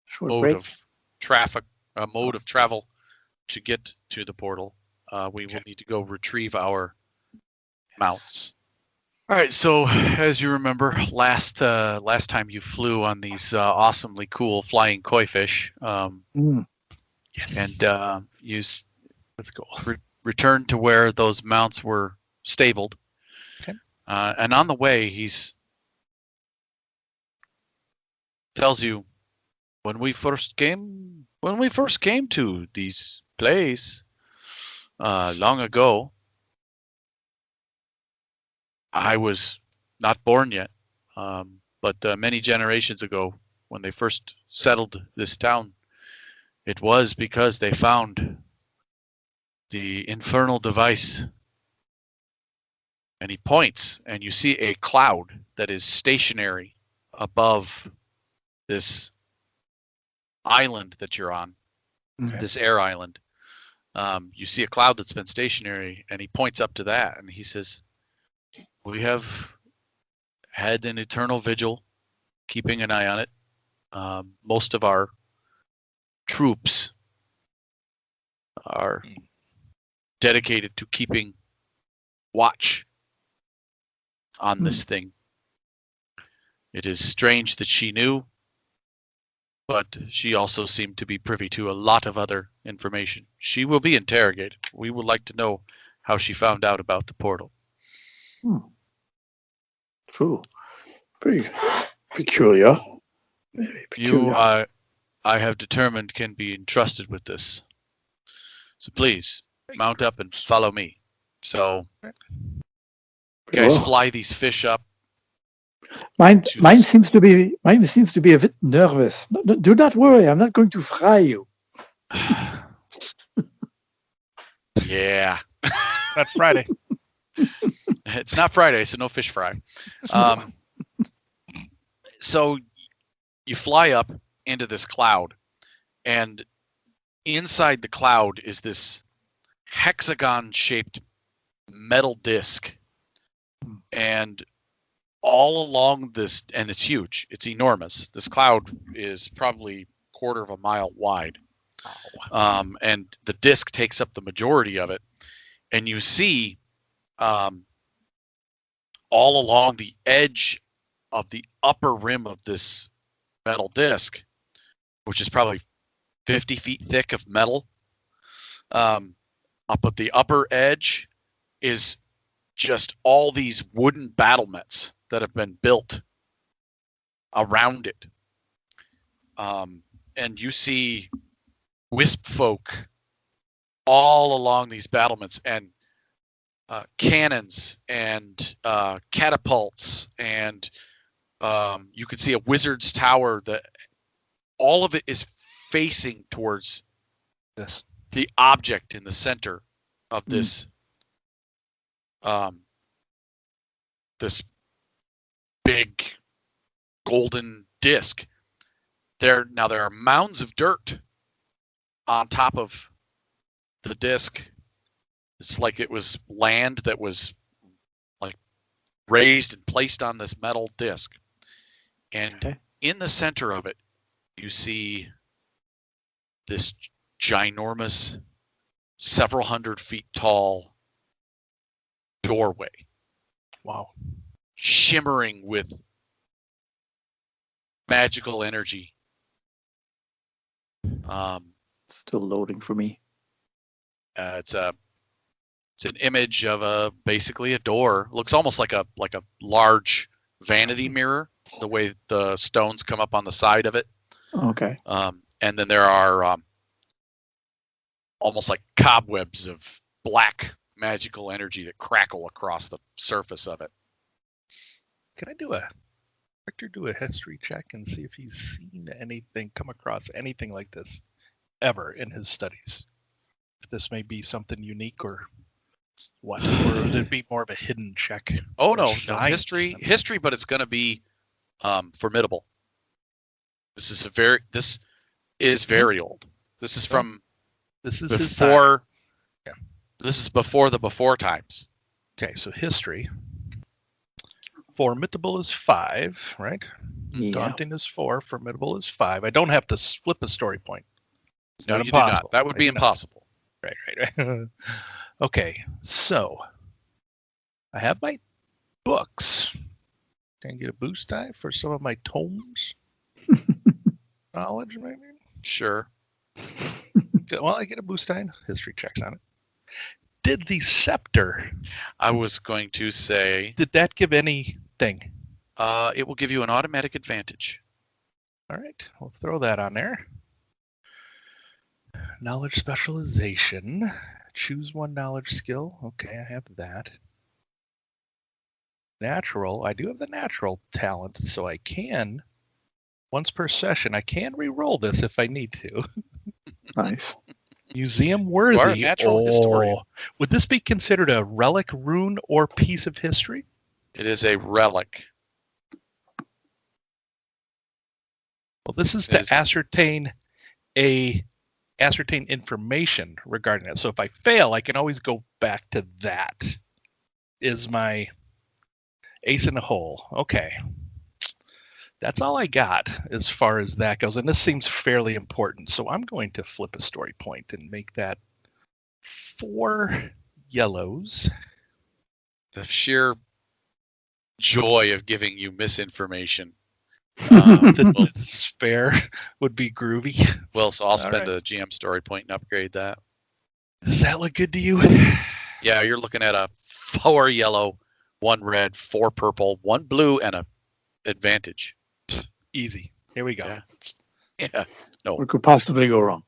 Short mode break. of travel to get to the portal. We will need to go retrieve our mounts. All right. So, as you remember, last time you flew on these awesomely cool flying koi fish, Mm, Yes. and let's go. returned to where those mounts were stabled. Okay. And on the way, he's tells you when we first came to these place long ago, I was not born yet, but many generations ago, when they first settled this town, It was because they found the infernal device. And he points, and you see a cloud that is stationary above this island that you're on, this air island. You see a cloud that's been stationary, and he points up to that, and he says, we have had an eternal vigil, keeping an eye on it. Most of our troops are dedicated to keeping watch on this thing. It is strange that she knew, but she also seemed to be privy to a lot of other information. She will be interrogated. We would like to know how she found out about the portal. True. Pretty peculiar. Very peculiar. You, I have determined, can be entrusted with this. So please, mount up and follow me. So, you guys fly these fish up. Mine seems to be a bit nervous. Do not worry, I'm not going to fry you. Yeah. Not Friday. It's not Friday, so no fish fry. So you fly up into this cloud, and inside the cloud is this hexagon-shaped metal disc. And all along this, and it's huge, it's enormous. This cloud is probably 1/4 of a mile wide. And the disc takes up the majority of it. And you see all along the edge of the upper rim of this metal disc, which is probably 50 feet thick of metal, up at the upper edge is just all these wooden battlements that have been built around it. And you see wisp folk all along these battlements, and cannons and catapults, and you can see a wizard's tower. That all of it is facing towards the object in the center of this this big golden disc. There are mounds of dirt on top of the disc. It's like it was land that was like raised and placed on this metal disc. And in the center of it, you see this ginormous, several hundred feet tall doorway. Wow. Shimmering with magical energy. Still loading for me. It's an image of basically a door. Looks almost like a large vanity mirror, the way the stones come up on the side of it. Okay. And then there are almost like cobwebs of black magical energy that crackle across the surface of it. Can I do a history check and see if he's seen anything, come across anything like this ever in his studies? If this may be something unique or what, or would it be more of a hidden check? Oh no, history, but it's going to be formidable. This is very old. This is from before. Yeah. This is before the before times. Okay, so history. Formidable is 5, right? Yeah. Daunting is 4. Formidable is 5. I don't have to flip a story point. It's No, not you do impossible. not. That would be impossible. Right. Okay, so I have my books. Can I get a boost die for some of my tomes? Knowledge, maybe? Sure. Well, I get a boost die and history checks on it. Did the scepter, I was going to say, did that give anything? it will give you an automatic advantage. All right, we'll throw that on there. Knowledge specialization. Choose one knowledge skill. Okay, I have that. Natural. I do have the natural talent, so I can, once per session, I can re-roll this if I need to. Nice. Museum worthy. You are a natural historian. Would this be considered a relic, rune, or piece of history? It is a relic. Well, this is It to is- ascertain information regarding it. So if I fail, I can always go back to that. Is my ace in the hole. Okay. That's all I got as far as that goes. And this seems fairly important. So I'm going to flip a story point and make that 4 yellows. The sheer joy of giving you misinformation. That's fair. Would be groovy. Well, so I'll spend right. a GM story point and upgrade that. Does that look good to you? Yeah, you're looking at a 4 yellow, 1 red, 4 purple, 1 blue, and a advantage. Easy. Here we go. Yeah. No. What could possibly go wrong?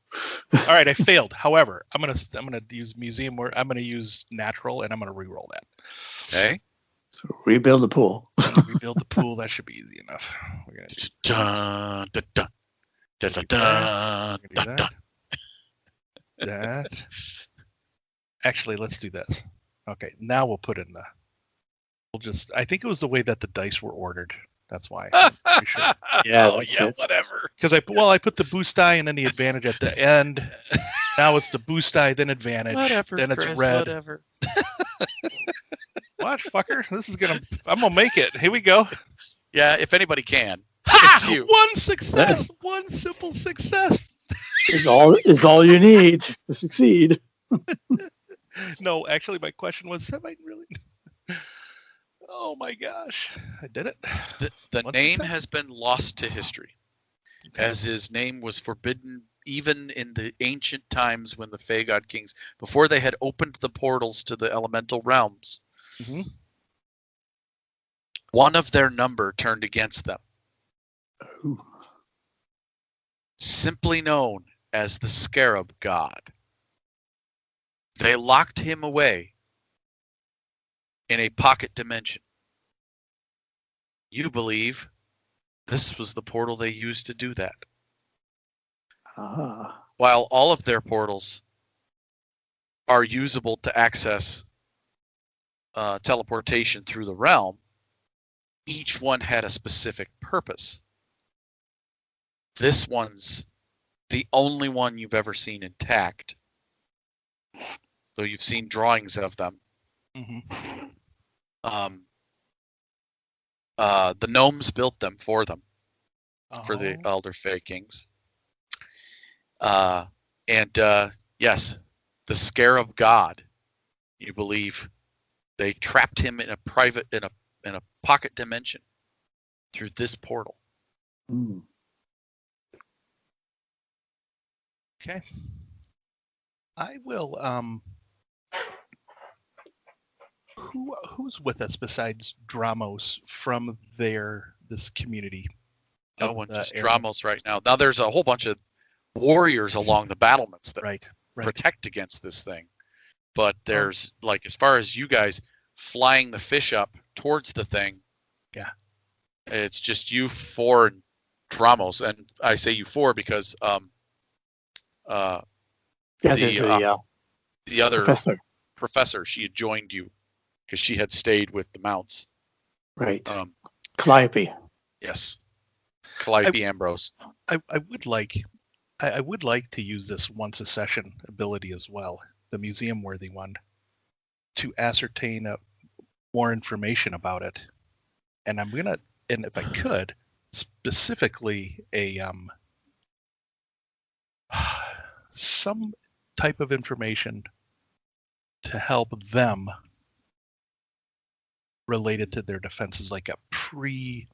All right, I failed. However, I'm gonna use museum where I'm gonna use natural and I'm gonna re-roll that. Okay. So rebuild the pool. Rebuild the pool. That should be easy enough. We're gonna do Dun, dun, dun, dun, dun, dun, dun, dun. that. Actually, let's do this. Okay, now we'll put in the. I think it was the way that the dice were ordered. That's why. I'm pretty sure. Yeah, Oh, that's yeah, it. whatever. Because I put the boost die and then the advantage at the end. Now it's the boost die, then advantage, Whatever, then it's Chris, red. whatever. What, fucker? I'm gonna make it. Here we go. Yeah, if anybody can. Ha! It's you. One success. One simple success. Is all you need to succeed. No, actually, my question was, have I really? Oh my gosh, I did it. The One name success. has been lost to history, as his name was forbidden even in the ancient times when the Fey God Kings, before they had opened the portals to the elemental realms, Mhm. one of their number turned against them, Ooh. simply known as the Scarab God. They locked him away in a pocket dimension. You believe this was the portal they used to do that. Ah. While all of their portals are usable to access teleportation through the realm, each one had a specific purpose. This one's the only one you've ever seen intact, though you've seen drawings of them. Mhm. The gnomes built them for them, for the Oh. Elder Fey Kings. Yes, the Scarab God, you believe they trapped him in a pocket dimension through this portal. Mm. Okay. I will. Who's with us besides Dramos from this community? No of one, the just area? Dramos right now. Now there's a whole bunch of warriors along the battlements that Right. protect against this thing. But there's like, as far as you guys flying the fish up towards the thing, Yeah. it's just you 4 and Dramos, and I say you 4 because Yeah, The, there's the other professor. professor, she had joined you because she had stayed with the mounts. Right. Yes, Calliope. Calliope Ambrose. I would like to use this once a session ability as well, the museum worthy one, to ascertain more information about it. And and if I could, specifically some type of information to help them related to their defenses, like a pre-detection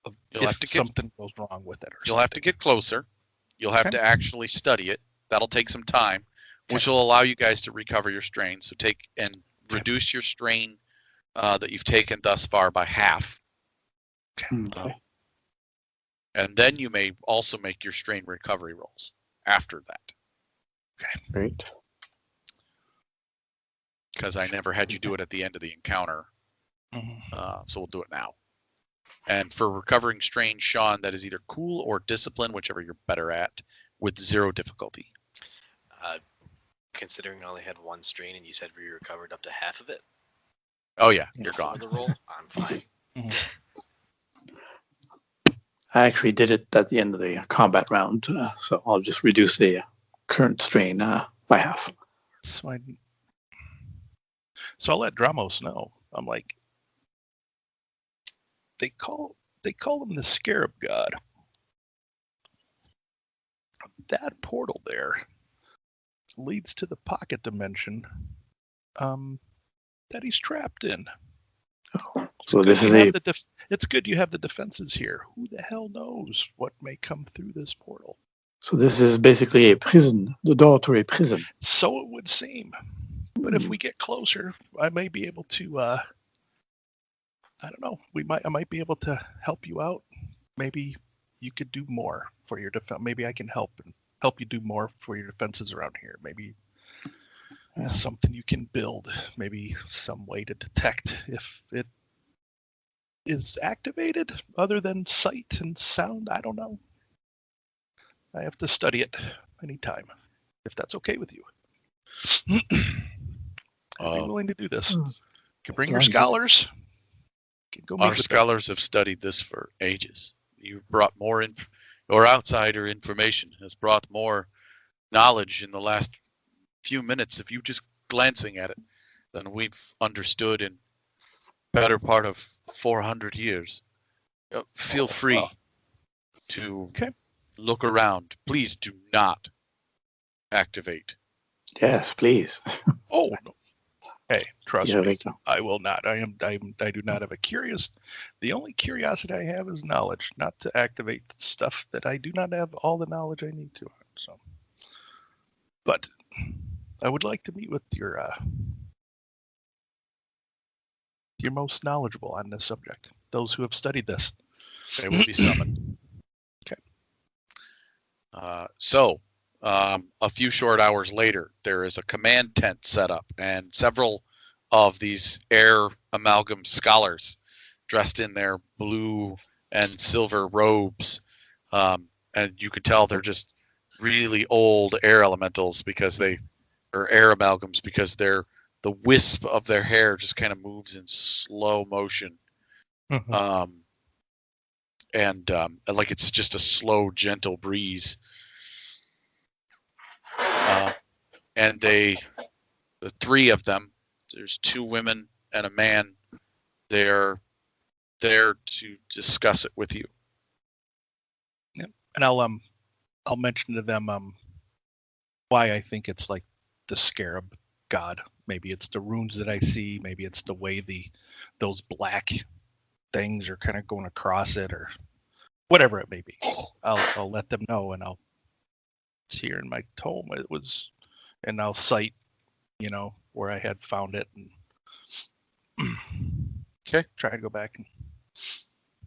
of You'll if have to get- something goes wrong with it. You'll have to get closer. You'll have Okay. to actually study it. That'll take some time, which will allow you guys to recover your strain. So take and reduce your strain that you've taken thus far by half. Okay. And then you may also make your strain recovery rolls after that, Great. because I never had you do it at the end of the encounter. Mhm. So we'll do it now. And for recovering strain, Sean, that is either cool or discipline, whichever you're better at, with 0 difficulty. Considering I only had 1 strain and you said we recovered up to half of it. Oh yeah, you're For gone. the roll, I'm fine. I actually did it at the end of the combat round, so I'll just reduce the current strain by half. So I'll let Dramos know. I'm like, they call him the Scarab God. That portal there leads to the pocket dimension that he's trapped in. So this is it's good you have the defenses here. Who the hell knows what may come through this portal? So this is basically a prison, the door to a prison. So it would seem. But if we get closer, I may be able to. I don't know. I might be able to help you out. Maybe you could do more for your defense. Maybe I can help you do more for your defenses around here. Maybe something you can build. Maybe some way to detect if it is activated other than sight and sound. I don't know. I have to study it anytime, if that's okay with you. I'd be willing to do this. You can bring your scholars. Our scholars have studied this for ages. You've brought more or outsider information has brought more knowledge in the last few minutes of you just glancing at it than we've understood in better part of 400 years. Feel free to look around. Please do not activate. Yes, please. Oh, no. Hey, trust me, Victor. I will not. I do not have a curious. The only curiosity I have is knowledge, not to activate stuff that I do not have all the knowledge I need to. So, but I would like to meet with your most knowledgeable on this subject. Those who have studied this. They will be summoned. Okay. A few short hours later, there is a command tent set up, and several of these air amalgam scholars dressed in their blue and silver robes. And you could tell they're just really old air elementals or air amalgams because the wisp of their hair just kind of moves in slow motion. Mm-hmm. Like it's just a slow, gentle breeze. And the 3 of them, there's 2 women and a man, they're there to discuss it with you. Yeah. And I'll mention to them why I think it's like the Scarab God. Maybe it's the runes that I see, maybe it's the way those black things are kind of going across it, or whatever it may be. I'll let them know, and it's here in my tome. It was, and I'll cite, where I had found it, and try to go back and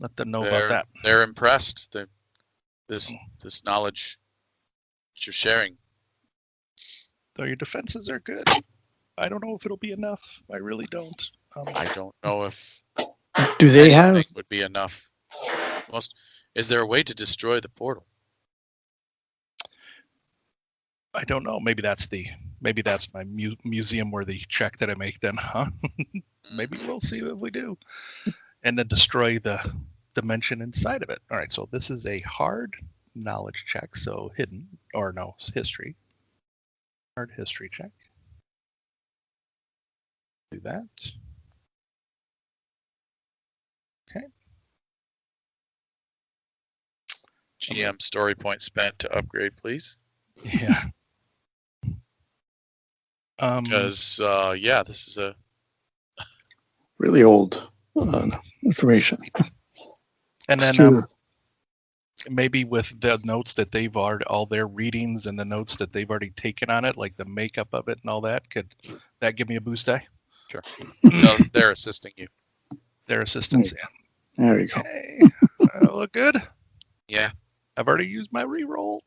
let them know about that. They're impressed. This knowledge that you're sharing. Though your defenses are good, I don't know if it'll be enough. I really don't. I don't know if. Do they have? Would be enough. Is there a way to destroy the portal? I don't know. Maybe that's my museum-worthy check that I make then, huh? Maybe we'll see if we do. And then destroy the dimension inside of it. All right, so this is a hard knowledge check, so history. Hard history check. Do that. Okay. GM story point spent to upgrade, please. Yeah. Because this is a really old information. And then maybe with the notes that they've already, all their readings and the notes that they've already taken on it, like the makeup of it and all that, could that give me a boost die? Sure. No, they're assisting you. Their assistance. Yeah. There you go. Okay. Look good. Yeah. I've already used my reroll.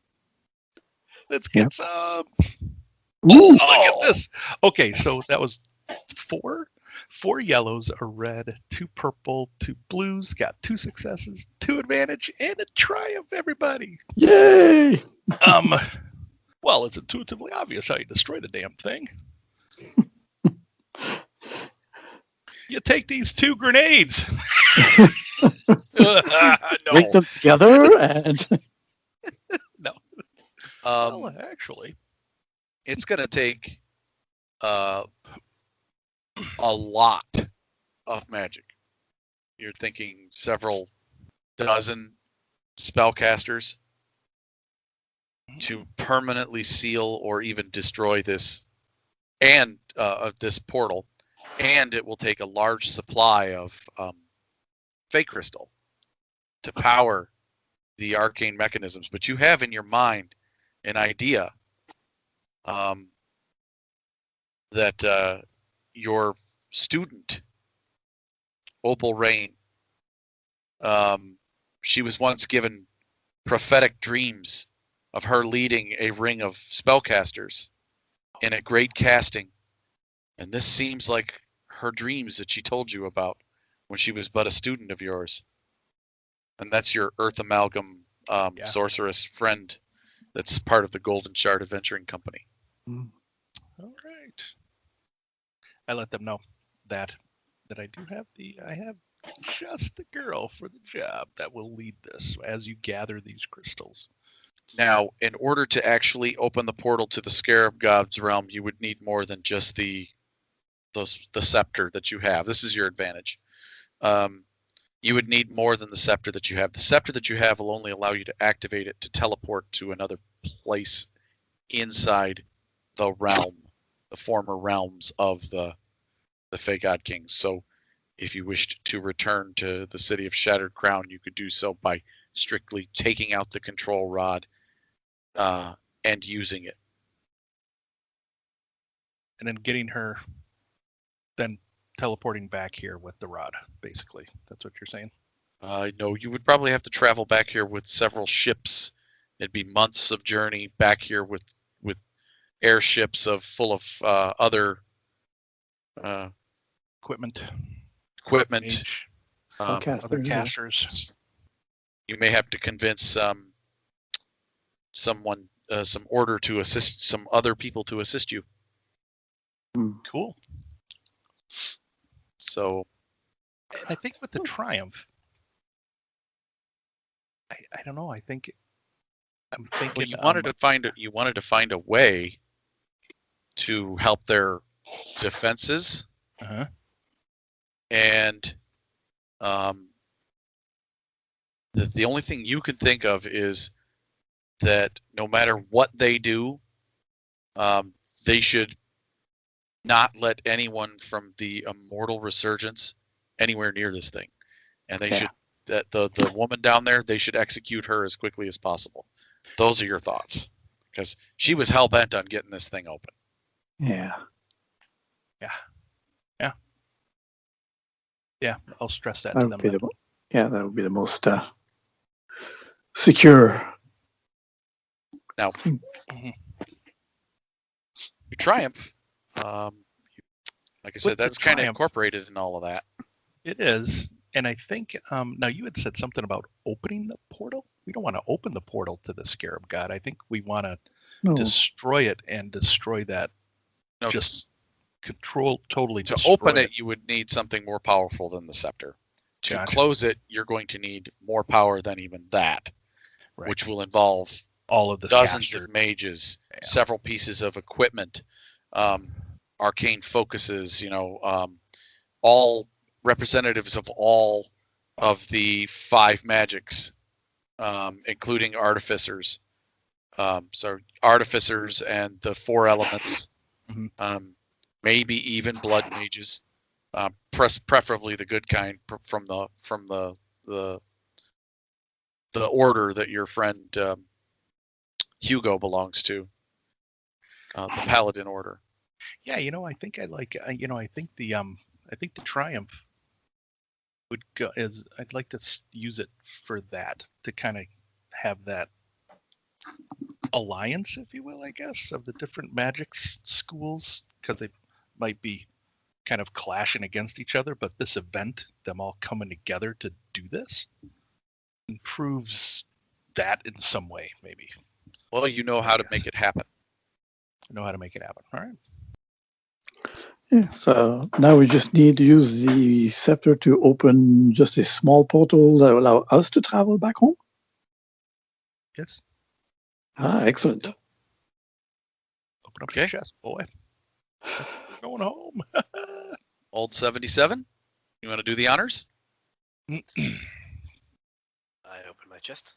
Let's get some. Ooh. Look at this. Okay, so that was 4. 4 yellows, a red, 2 purple, 2 blues, got 2 successes, 2 advantage, and a triumph, everybody. Yay! Well, it's intuitively obvious how you destroy the damn thing. You take these 2 grenades. No. Link them together and No. Um, Well, actually, it's going to take a lot of magic. You're thinking several dozen spellcasters to permanently seal or even destroy this and this portal, and it will take a large supply of fake crystal to power the arcane mechanisms. But you have in your mind an idea that your student, Opal Rain, she was once given prophetic dreams of her leading a ring of spellcasters in a great casting. And this seems like her dreams that she told you about when she was but a student of yours. And that's your Earth Amalgam sorceress friend that's part of the Golden Shard Adventuring Company. All right. I let them know that I do have I have just the girl for the job that will lead this as you gather these crystals. Now, in order to actually open the portal to the Scarab God's realm, you would need more than just the scepter that you have. This is your advantage. You would need more than the scepter that you have. The scepter that you have will only allow you to activate it to teleport to another place inside the realm, the former realms of the Fey God Kings. So if you wished to return to the city of Shattered Crown, you could do so by strictly taking out the control rod and using it. And then getting her, then teleporting back here with the rod, basically. That's what you're saying? No, you would probably have to travel back here with several ships. It'd be months of journey back here with airships full of other Equipment. Spellcasters, Other casters. You may have to convince someone, some order to assist, some other people to assist you. Cool. So, I think with the Triumph, I don't know. I'm thinking. Well, you wanted to find a way to help their defenses, and the only thing you can think of is that no matter what they do, they should not let anyone from the Immortal Resurgence anywhere near this thing, and they should the woman down there, they should execute her as quickly as possible. Those are your thoughts, because she was hell bent on getting this thing open. Yeah. I'll stress that to them. That would be the most secure. Now, your Triumph, like I said, that's kind of incorporated in all of that. It is, and I think now you had said something about opening the portal. We don't want to open the portal to the Scarab God. I think we want to destroy it and destroy that. No, just totally. To open it, you would need something more powerful than the scepter. To close it, you're going to need more power than even that, which will involve all of the dozens of mages, several pieces of equipment, arcane focuses, all representatives of all of the 5 magics, including artificers. So artificers and the 4 elements, maybe even blood mages, preferably the good kind from the order that your friend Hugo belongs to, the Paladin order. Yeah, I think I like. I think the Triumph would go. I'd like to use it for that, to kind of have that alliance, if you will, I guess, of the different magic schools, because they might be kind of clashing against each other, but this event, them all coming together to do this, improves that in some way, maybe. Well, you know how to make it happen. I know how to make it happen. All right. Yeah, so now we just need to use the scepter to open just a small portal that will allow us to travel back home. Yes. Ah, excellent. Open up your chest, boy. We're going home. Old 77, you want to do the honors? I open my chest.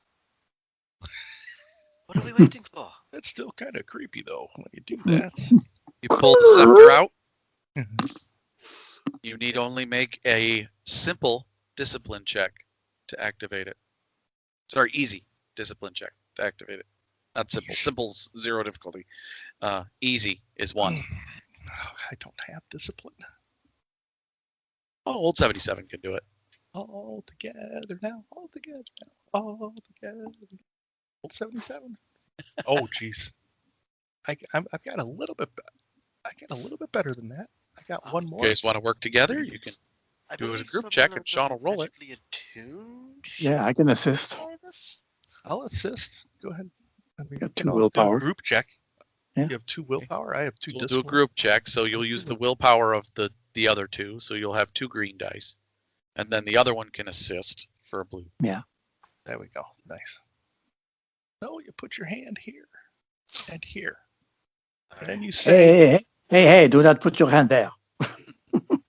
What are we waiting for? That's still kind of creepy, though, when you do that. You pull the scepter out. You need only make a simple discipline check to activate it. Sorry, easy discipline check to activate it. Not simple. Simple's 0 difficulty. Easy is 1. I don't have discipline. Oh, old 77 can do it. All together now. All together now. All together. Old 77. Oh, jeez. I've got a little bit. I got a little bit better than that. I got one more. You guys want to work together? You can do it as a group check, and Sean will roll it. Yeah, I can assist. I'll assist. Go ahead. We got 2 willpower. Group check. Yeah. You have 2 willpower. I have 2 We'll discipline. do a group check, so you'll use the willpower of the other 2, so you'll have 2 green dice. And then the other one can assist for a blue. Yeah. There we go. Nice. No, you put your hand here and here. And then you say, Hey, do not put your hand there.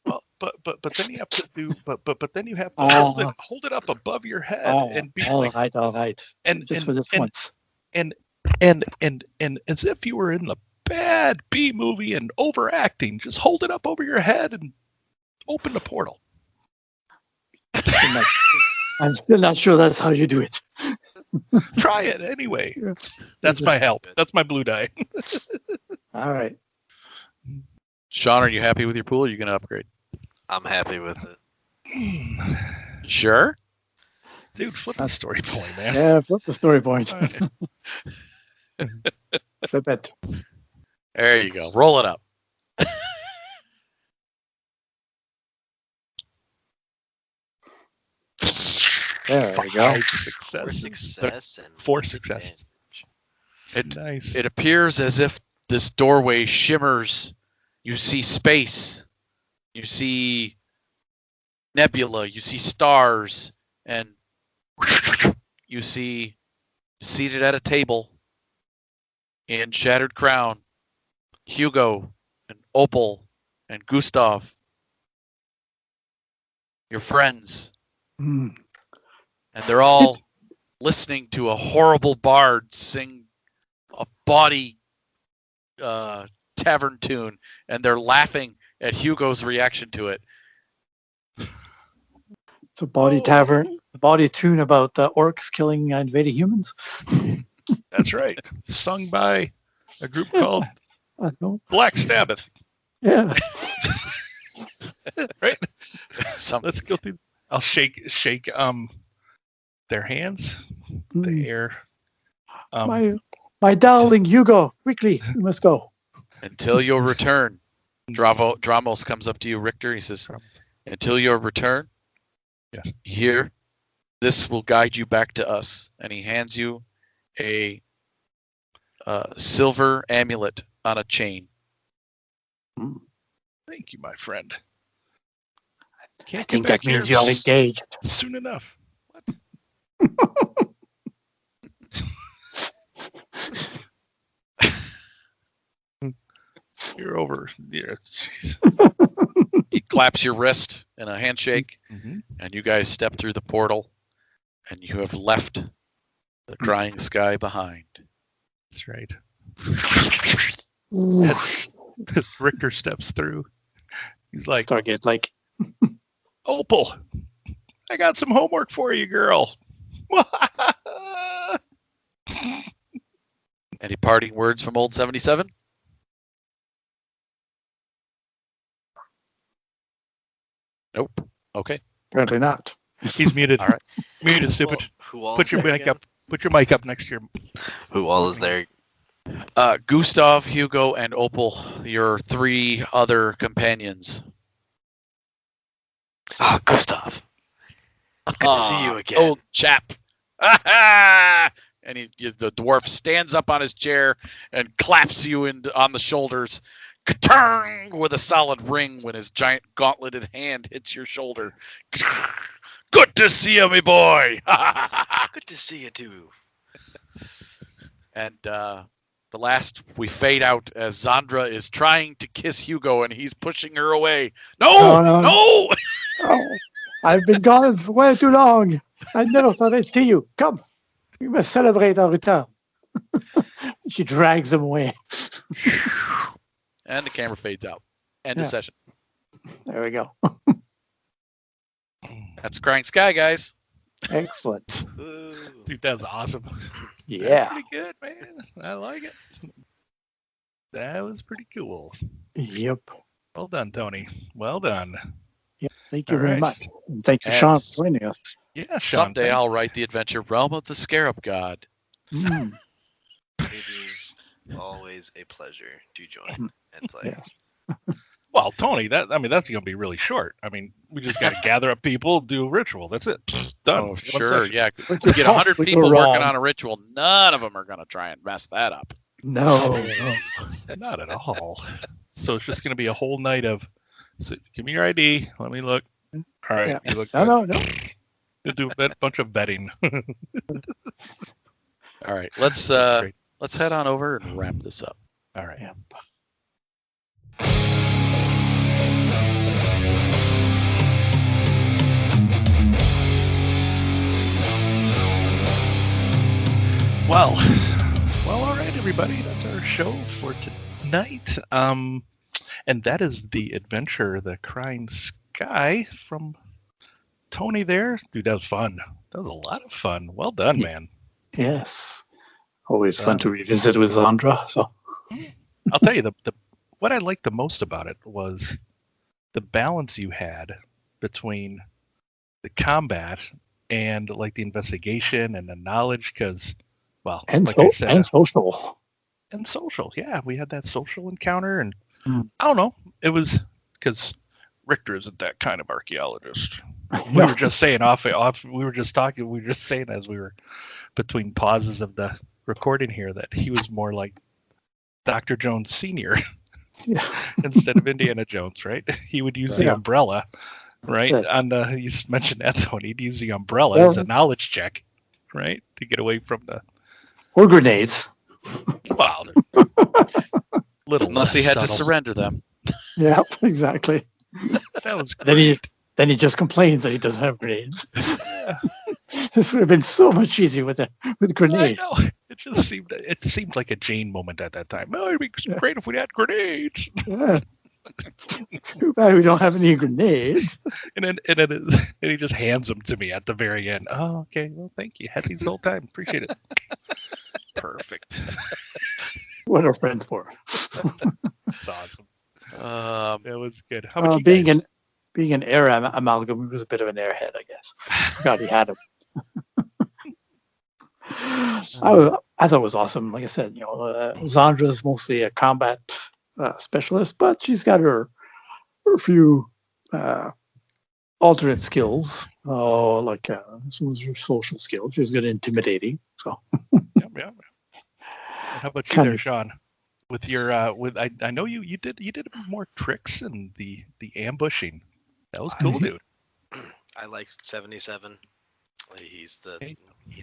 well, but then you have to do, but then you have to hold it up above your head and be all like, right. and Just for this once. And as if you were in the bad B movie and overacting, just hold it up over your head and open the portal. I'm still not sure that's how you do it. Try it anyway. That's my help. That's my blue die. All right. Sean, are you happy with your pool, or are you going to upgrade? I'm happy with it. Sure. Dude, flip the story point, man. Yeah, flip the story point. Okay. Flip it. There you go. Roll it up. There we go. 5 successes. And 4 successes. It, Nice. It appears as if this doorway shimmers. You see space. You see nebula. You see stars. And you see, seated at a table in Shattered Crown, Hugo and Opal and Gustav. Your friends. Mm. And they're all listening to a horrible bard sing a bawdy tavern tune, and they're laughing at Hugo's reaction to it. It's a body tavern, a body tune about orcs killing invading humans. That's right. Sung by a group called I know. Black Sabbath. Yeah. Right? Something. Let's go through. I'll shake their hands, the air. My darling Hugo, quickly, we must go. Until your return. Dramos comes up to you, Richter. He says, until your return, yes, here, this will guide you back to us. And he hands you a silver amulet on a chain. Thank you, my friend. I think that means you're engaged. Soon enough. What? You're over. Yeah, jeez. He claps your wrist in a handshake, Mm-hmm. and you guys step through the portal, and you have left the crying sky behind. That's right. As Richter steps through, he's like, Stargate, like, Opal, I got some homework for you, girl. Any parting words from old 77? Nope. Okay. apparently not. He's muted. All right. Muted, stupid. Who all Put your is there mic again? up. Put your mic up next to your. Who all is there? Gustav, Hugo, and Opal, your 3 other companions. Oh, Gustav. Good to see you again. Old chap. And the dwarf stands up on his chair and claps you on the shoulders, ka-turn, with a solid ring when his giant gauntleted hand hits your shoulder. Good to see you, me boy. Good to see you too. And the last, we fade out as Zszree is trying to kiss Hugo and he's pushing her away. No! Oh, I've been gone for way too long. I never thought I'd see you. Come, we must celebrate our return. She drags him away. And the camera fades out. End of session. There we go. That's Crying Sky, guys. Excellent. Dude, that's awesome. Yeah. Pretty good, man. I like it. That was pretty cool. Yep. Well done, Tony. Well done. Yep. Thank you All very right. much. And thank you, Sean, for joining us. Yeah, Sean. Someday I'll write the adventure Realm of the Scarab God. Mm. It is always a pleasure to join and play. Yes. Well, Tony, that's going to be really short. I mean, we just got to gather up people, do a ritual. That's it. Psst, done. Oh, One sure. session. Yeah. What You could get 100 possibly go people wrong? working on a ritual. None of them are going to try and mess that up. No. Not at all. So it's just going to be a whole night of, so give me your ID. Let me look. All right. Yeah. You look No. We'll do a bunch of vetting. All right. Let's head on over and wrap this up. All right. Yeah. Well, all right, everybody. That's our show for tonight. And that is the adventure, The Crying Sky, from Tony there. Dude, that was fun. That was a lot of fun. Well done, man. Yes. Always fun to revisit with Zszree. So. I'll tell you, the what I liked the most about it was the balance you had between the combat and like the investigation and the knowledge, because, well, And, like I said, and social. and social. Yeah, we had that social encounter, and Mm. I don't know. It was because Richter isn't that kind of archaeologist. We No. were just saying we were just talking. We were just saying as we were between pauses of the recording here that he was more like Dr. Jones Sr. Yeah. instead of Indiana Jones, right? He would use the Yeah. umbrella, right? That's it. And you mentioned that, Tony. He'd use the umbrella Yeah. as a knowledge check, right, to get away from the Or grenades. wow. Little Unless he less had to subtle. surrender them. Yeah, exactly. That was Then he just complains that he doesn't have grenades. yeah. This would have been so much easier with grenades. I know. It seemed like a Jane moment at that time. Oh, it'd be great if we had grenades. Yeah. Too bad we don't have any grenades. And he just hands them to me at the very end. Oh, okay. Well, thank you. Had these the whole time. Appreciate it. Perfect. What are friends for? That's awesome. It was good. How about you being guys? being an air amalgam, he was a bit of an airhead, I guess. God, he had him. I thought it was awesome. Like I said, Zszree's mostly a combat specialist, but she's got her few alternate skills. Like some of her social skills. She's good at intimidating. So. Yep. And how about you there, Sean? With your I know you did more tricks and the ambushing. That was cool, dude. I like 77. He's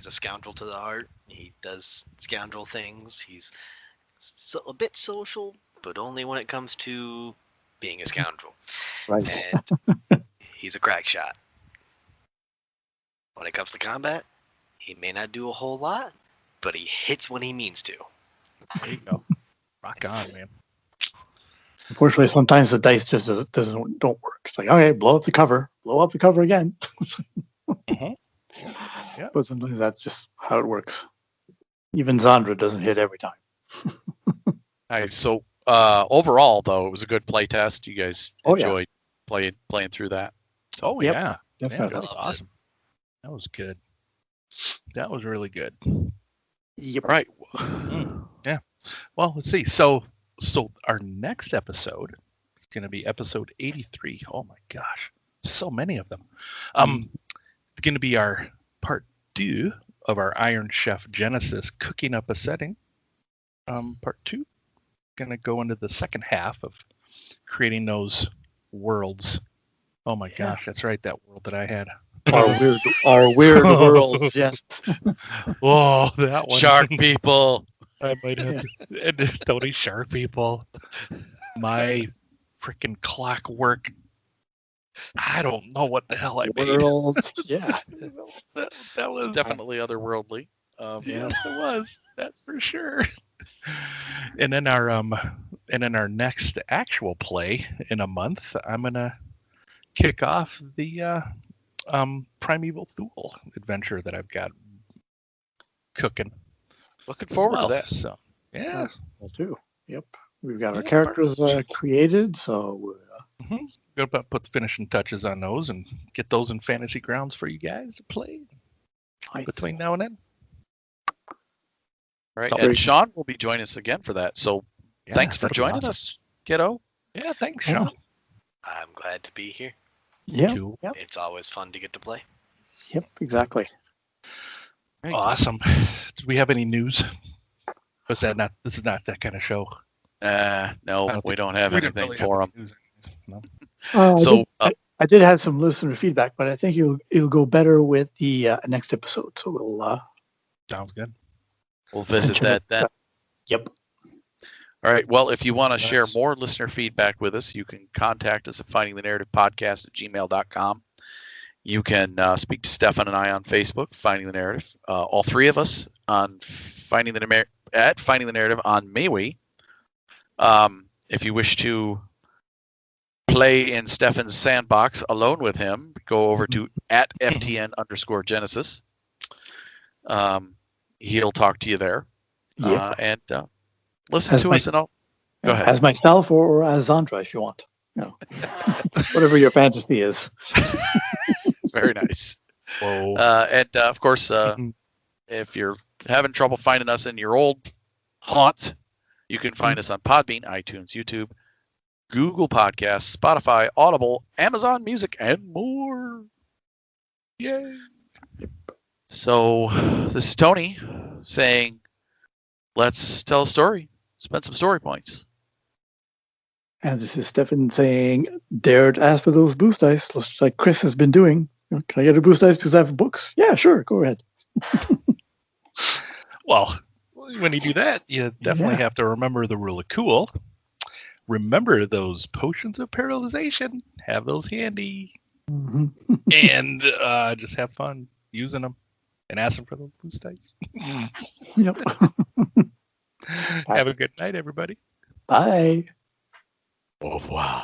a scoundrel to the heart. He does scoundrel things. He's a bit social, but only when it comes to being a scoundrel. Right. And he's a crack shot. When it comes to combat, he may not do a whole lot, but he hits when he means to. There you go. Rock on, man. Unfortunately, sometimes the dice just don't work. It's like, okay, blow up the cover again. Mhm. Yeah. But sometimes that's just how it works. Even Zszree doesn't hit every time. All right, so overall, though, it was a good play test. You guys enjoyed playing through that. Oh Yep, yeah. Yeah, definitely. that was awesome. That was good. That was really good. Yep. All right. Yeah. Well, let's see. So our next episode is going to be episode 83. Oh my gosh. So many of them. It's going to be our part 2 of our Iron Chef Genesis cooking up a setting. Part 2. Going to go into the second half of creating those worlds. Oh my gosh, that's right, that world that I had. Our weird worlds, yes. Oh, that one. Shark people. I might have to. Tony Shark people. My freaking clockwork. I don't know what the hell I made. Worlds, yeah. That was It's definitely otherworldly. Yes, it was. That's for sure. And then our next actual play in a month, I'm gonna kick off the Primeval Thule adventure that I've got cooking. Looking forward to that. So yeah, Well, too. Yep. We've got our characters created, so gonna put the finishing touches on those and get those in Fantasy Grounds for you guys to play between now and then. All right, and Sean will be joining us again for that. So thanks for joining us, kiddo. Yeah, thanks, Sean. I'm glad to be here. Yeah. Yep. It's always fun to get to play. Yep. Exactly. Awesome. Do we have any news? This is not that kind of show. No, we don't have anything really for them. No. I did have some listener feedback, but I think it'll go better with the next episode. So we'll sounds good. We'll visit that then. Yep. All right. Well, if you want to share more listener feedback with us, you can contact us at findingthenarrativepodcast@gmail.com. You can speak to Stefan and I on Facebook, Finding the Narrative. All three of us on Finding the Narrative on MeWe. If you wish to play in Stefan's sandbox alone with him, go over to @FTN_Genesys. He'll talk to you there. And listen to us and all. Go ahead. As myself or as Zandra, if you want. Whatever your fantasy is. Very nice. Whoa. And of course, if you're having trouble finding us in your old haunts, you can find us on Podbean, iTunes, YouTube, Google Podcasts, Spotify, Audible, Amazon Music, and more. Yay. So this is Tony saying, let's tell a story. Spend some story points. And this is Stefan saying, dare to ask for those boost dice, just like Chris has been doing. Can I get a boost dice because I have books? Yeah, sure. Go ahead. Well, when you do that, you definitely have to remember the rule of cool. Remember those potions of paralyzation. Have those handy. Mm-hmm. And just have fun using them and asking for those boost dice. Yep. Have a good night, everybody. Bye. Au revoir.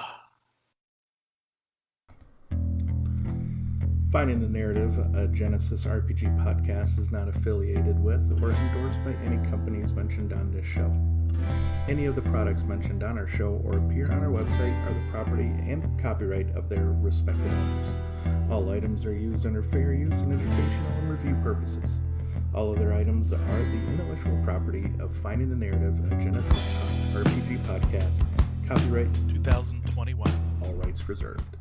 Finding the Narrative, a Genesys RPG podcast, is not affiliated with or endorsed by any companies mentioned on this show. Any of the products mentioned on our show or appear on our website are the property and copyright of their respective owners. All items are used under fair use and educational and review purposes. All other items are the intellectual property of Finding the Narrative, a Genesys RPG podcast. Copyright 2021. All rights reserved.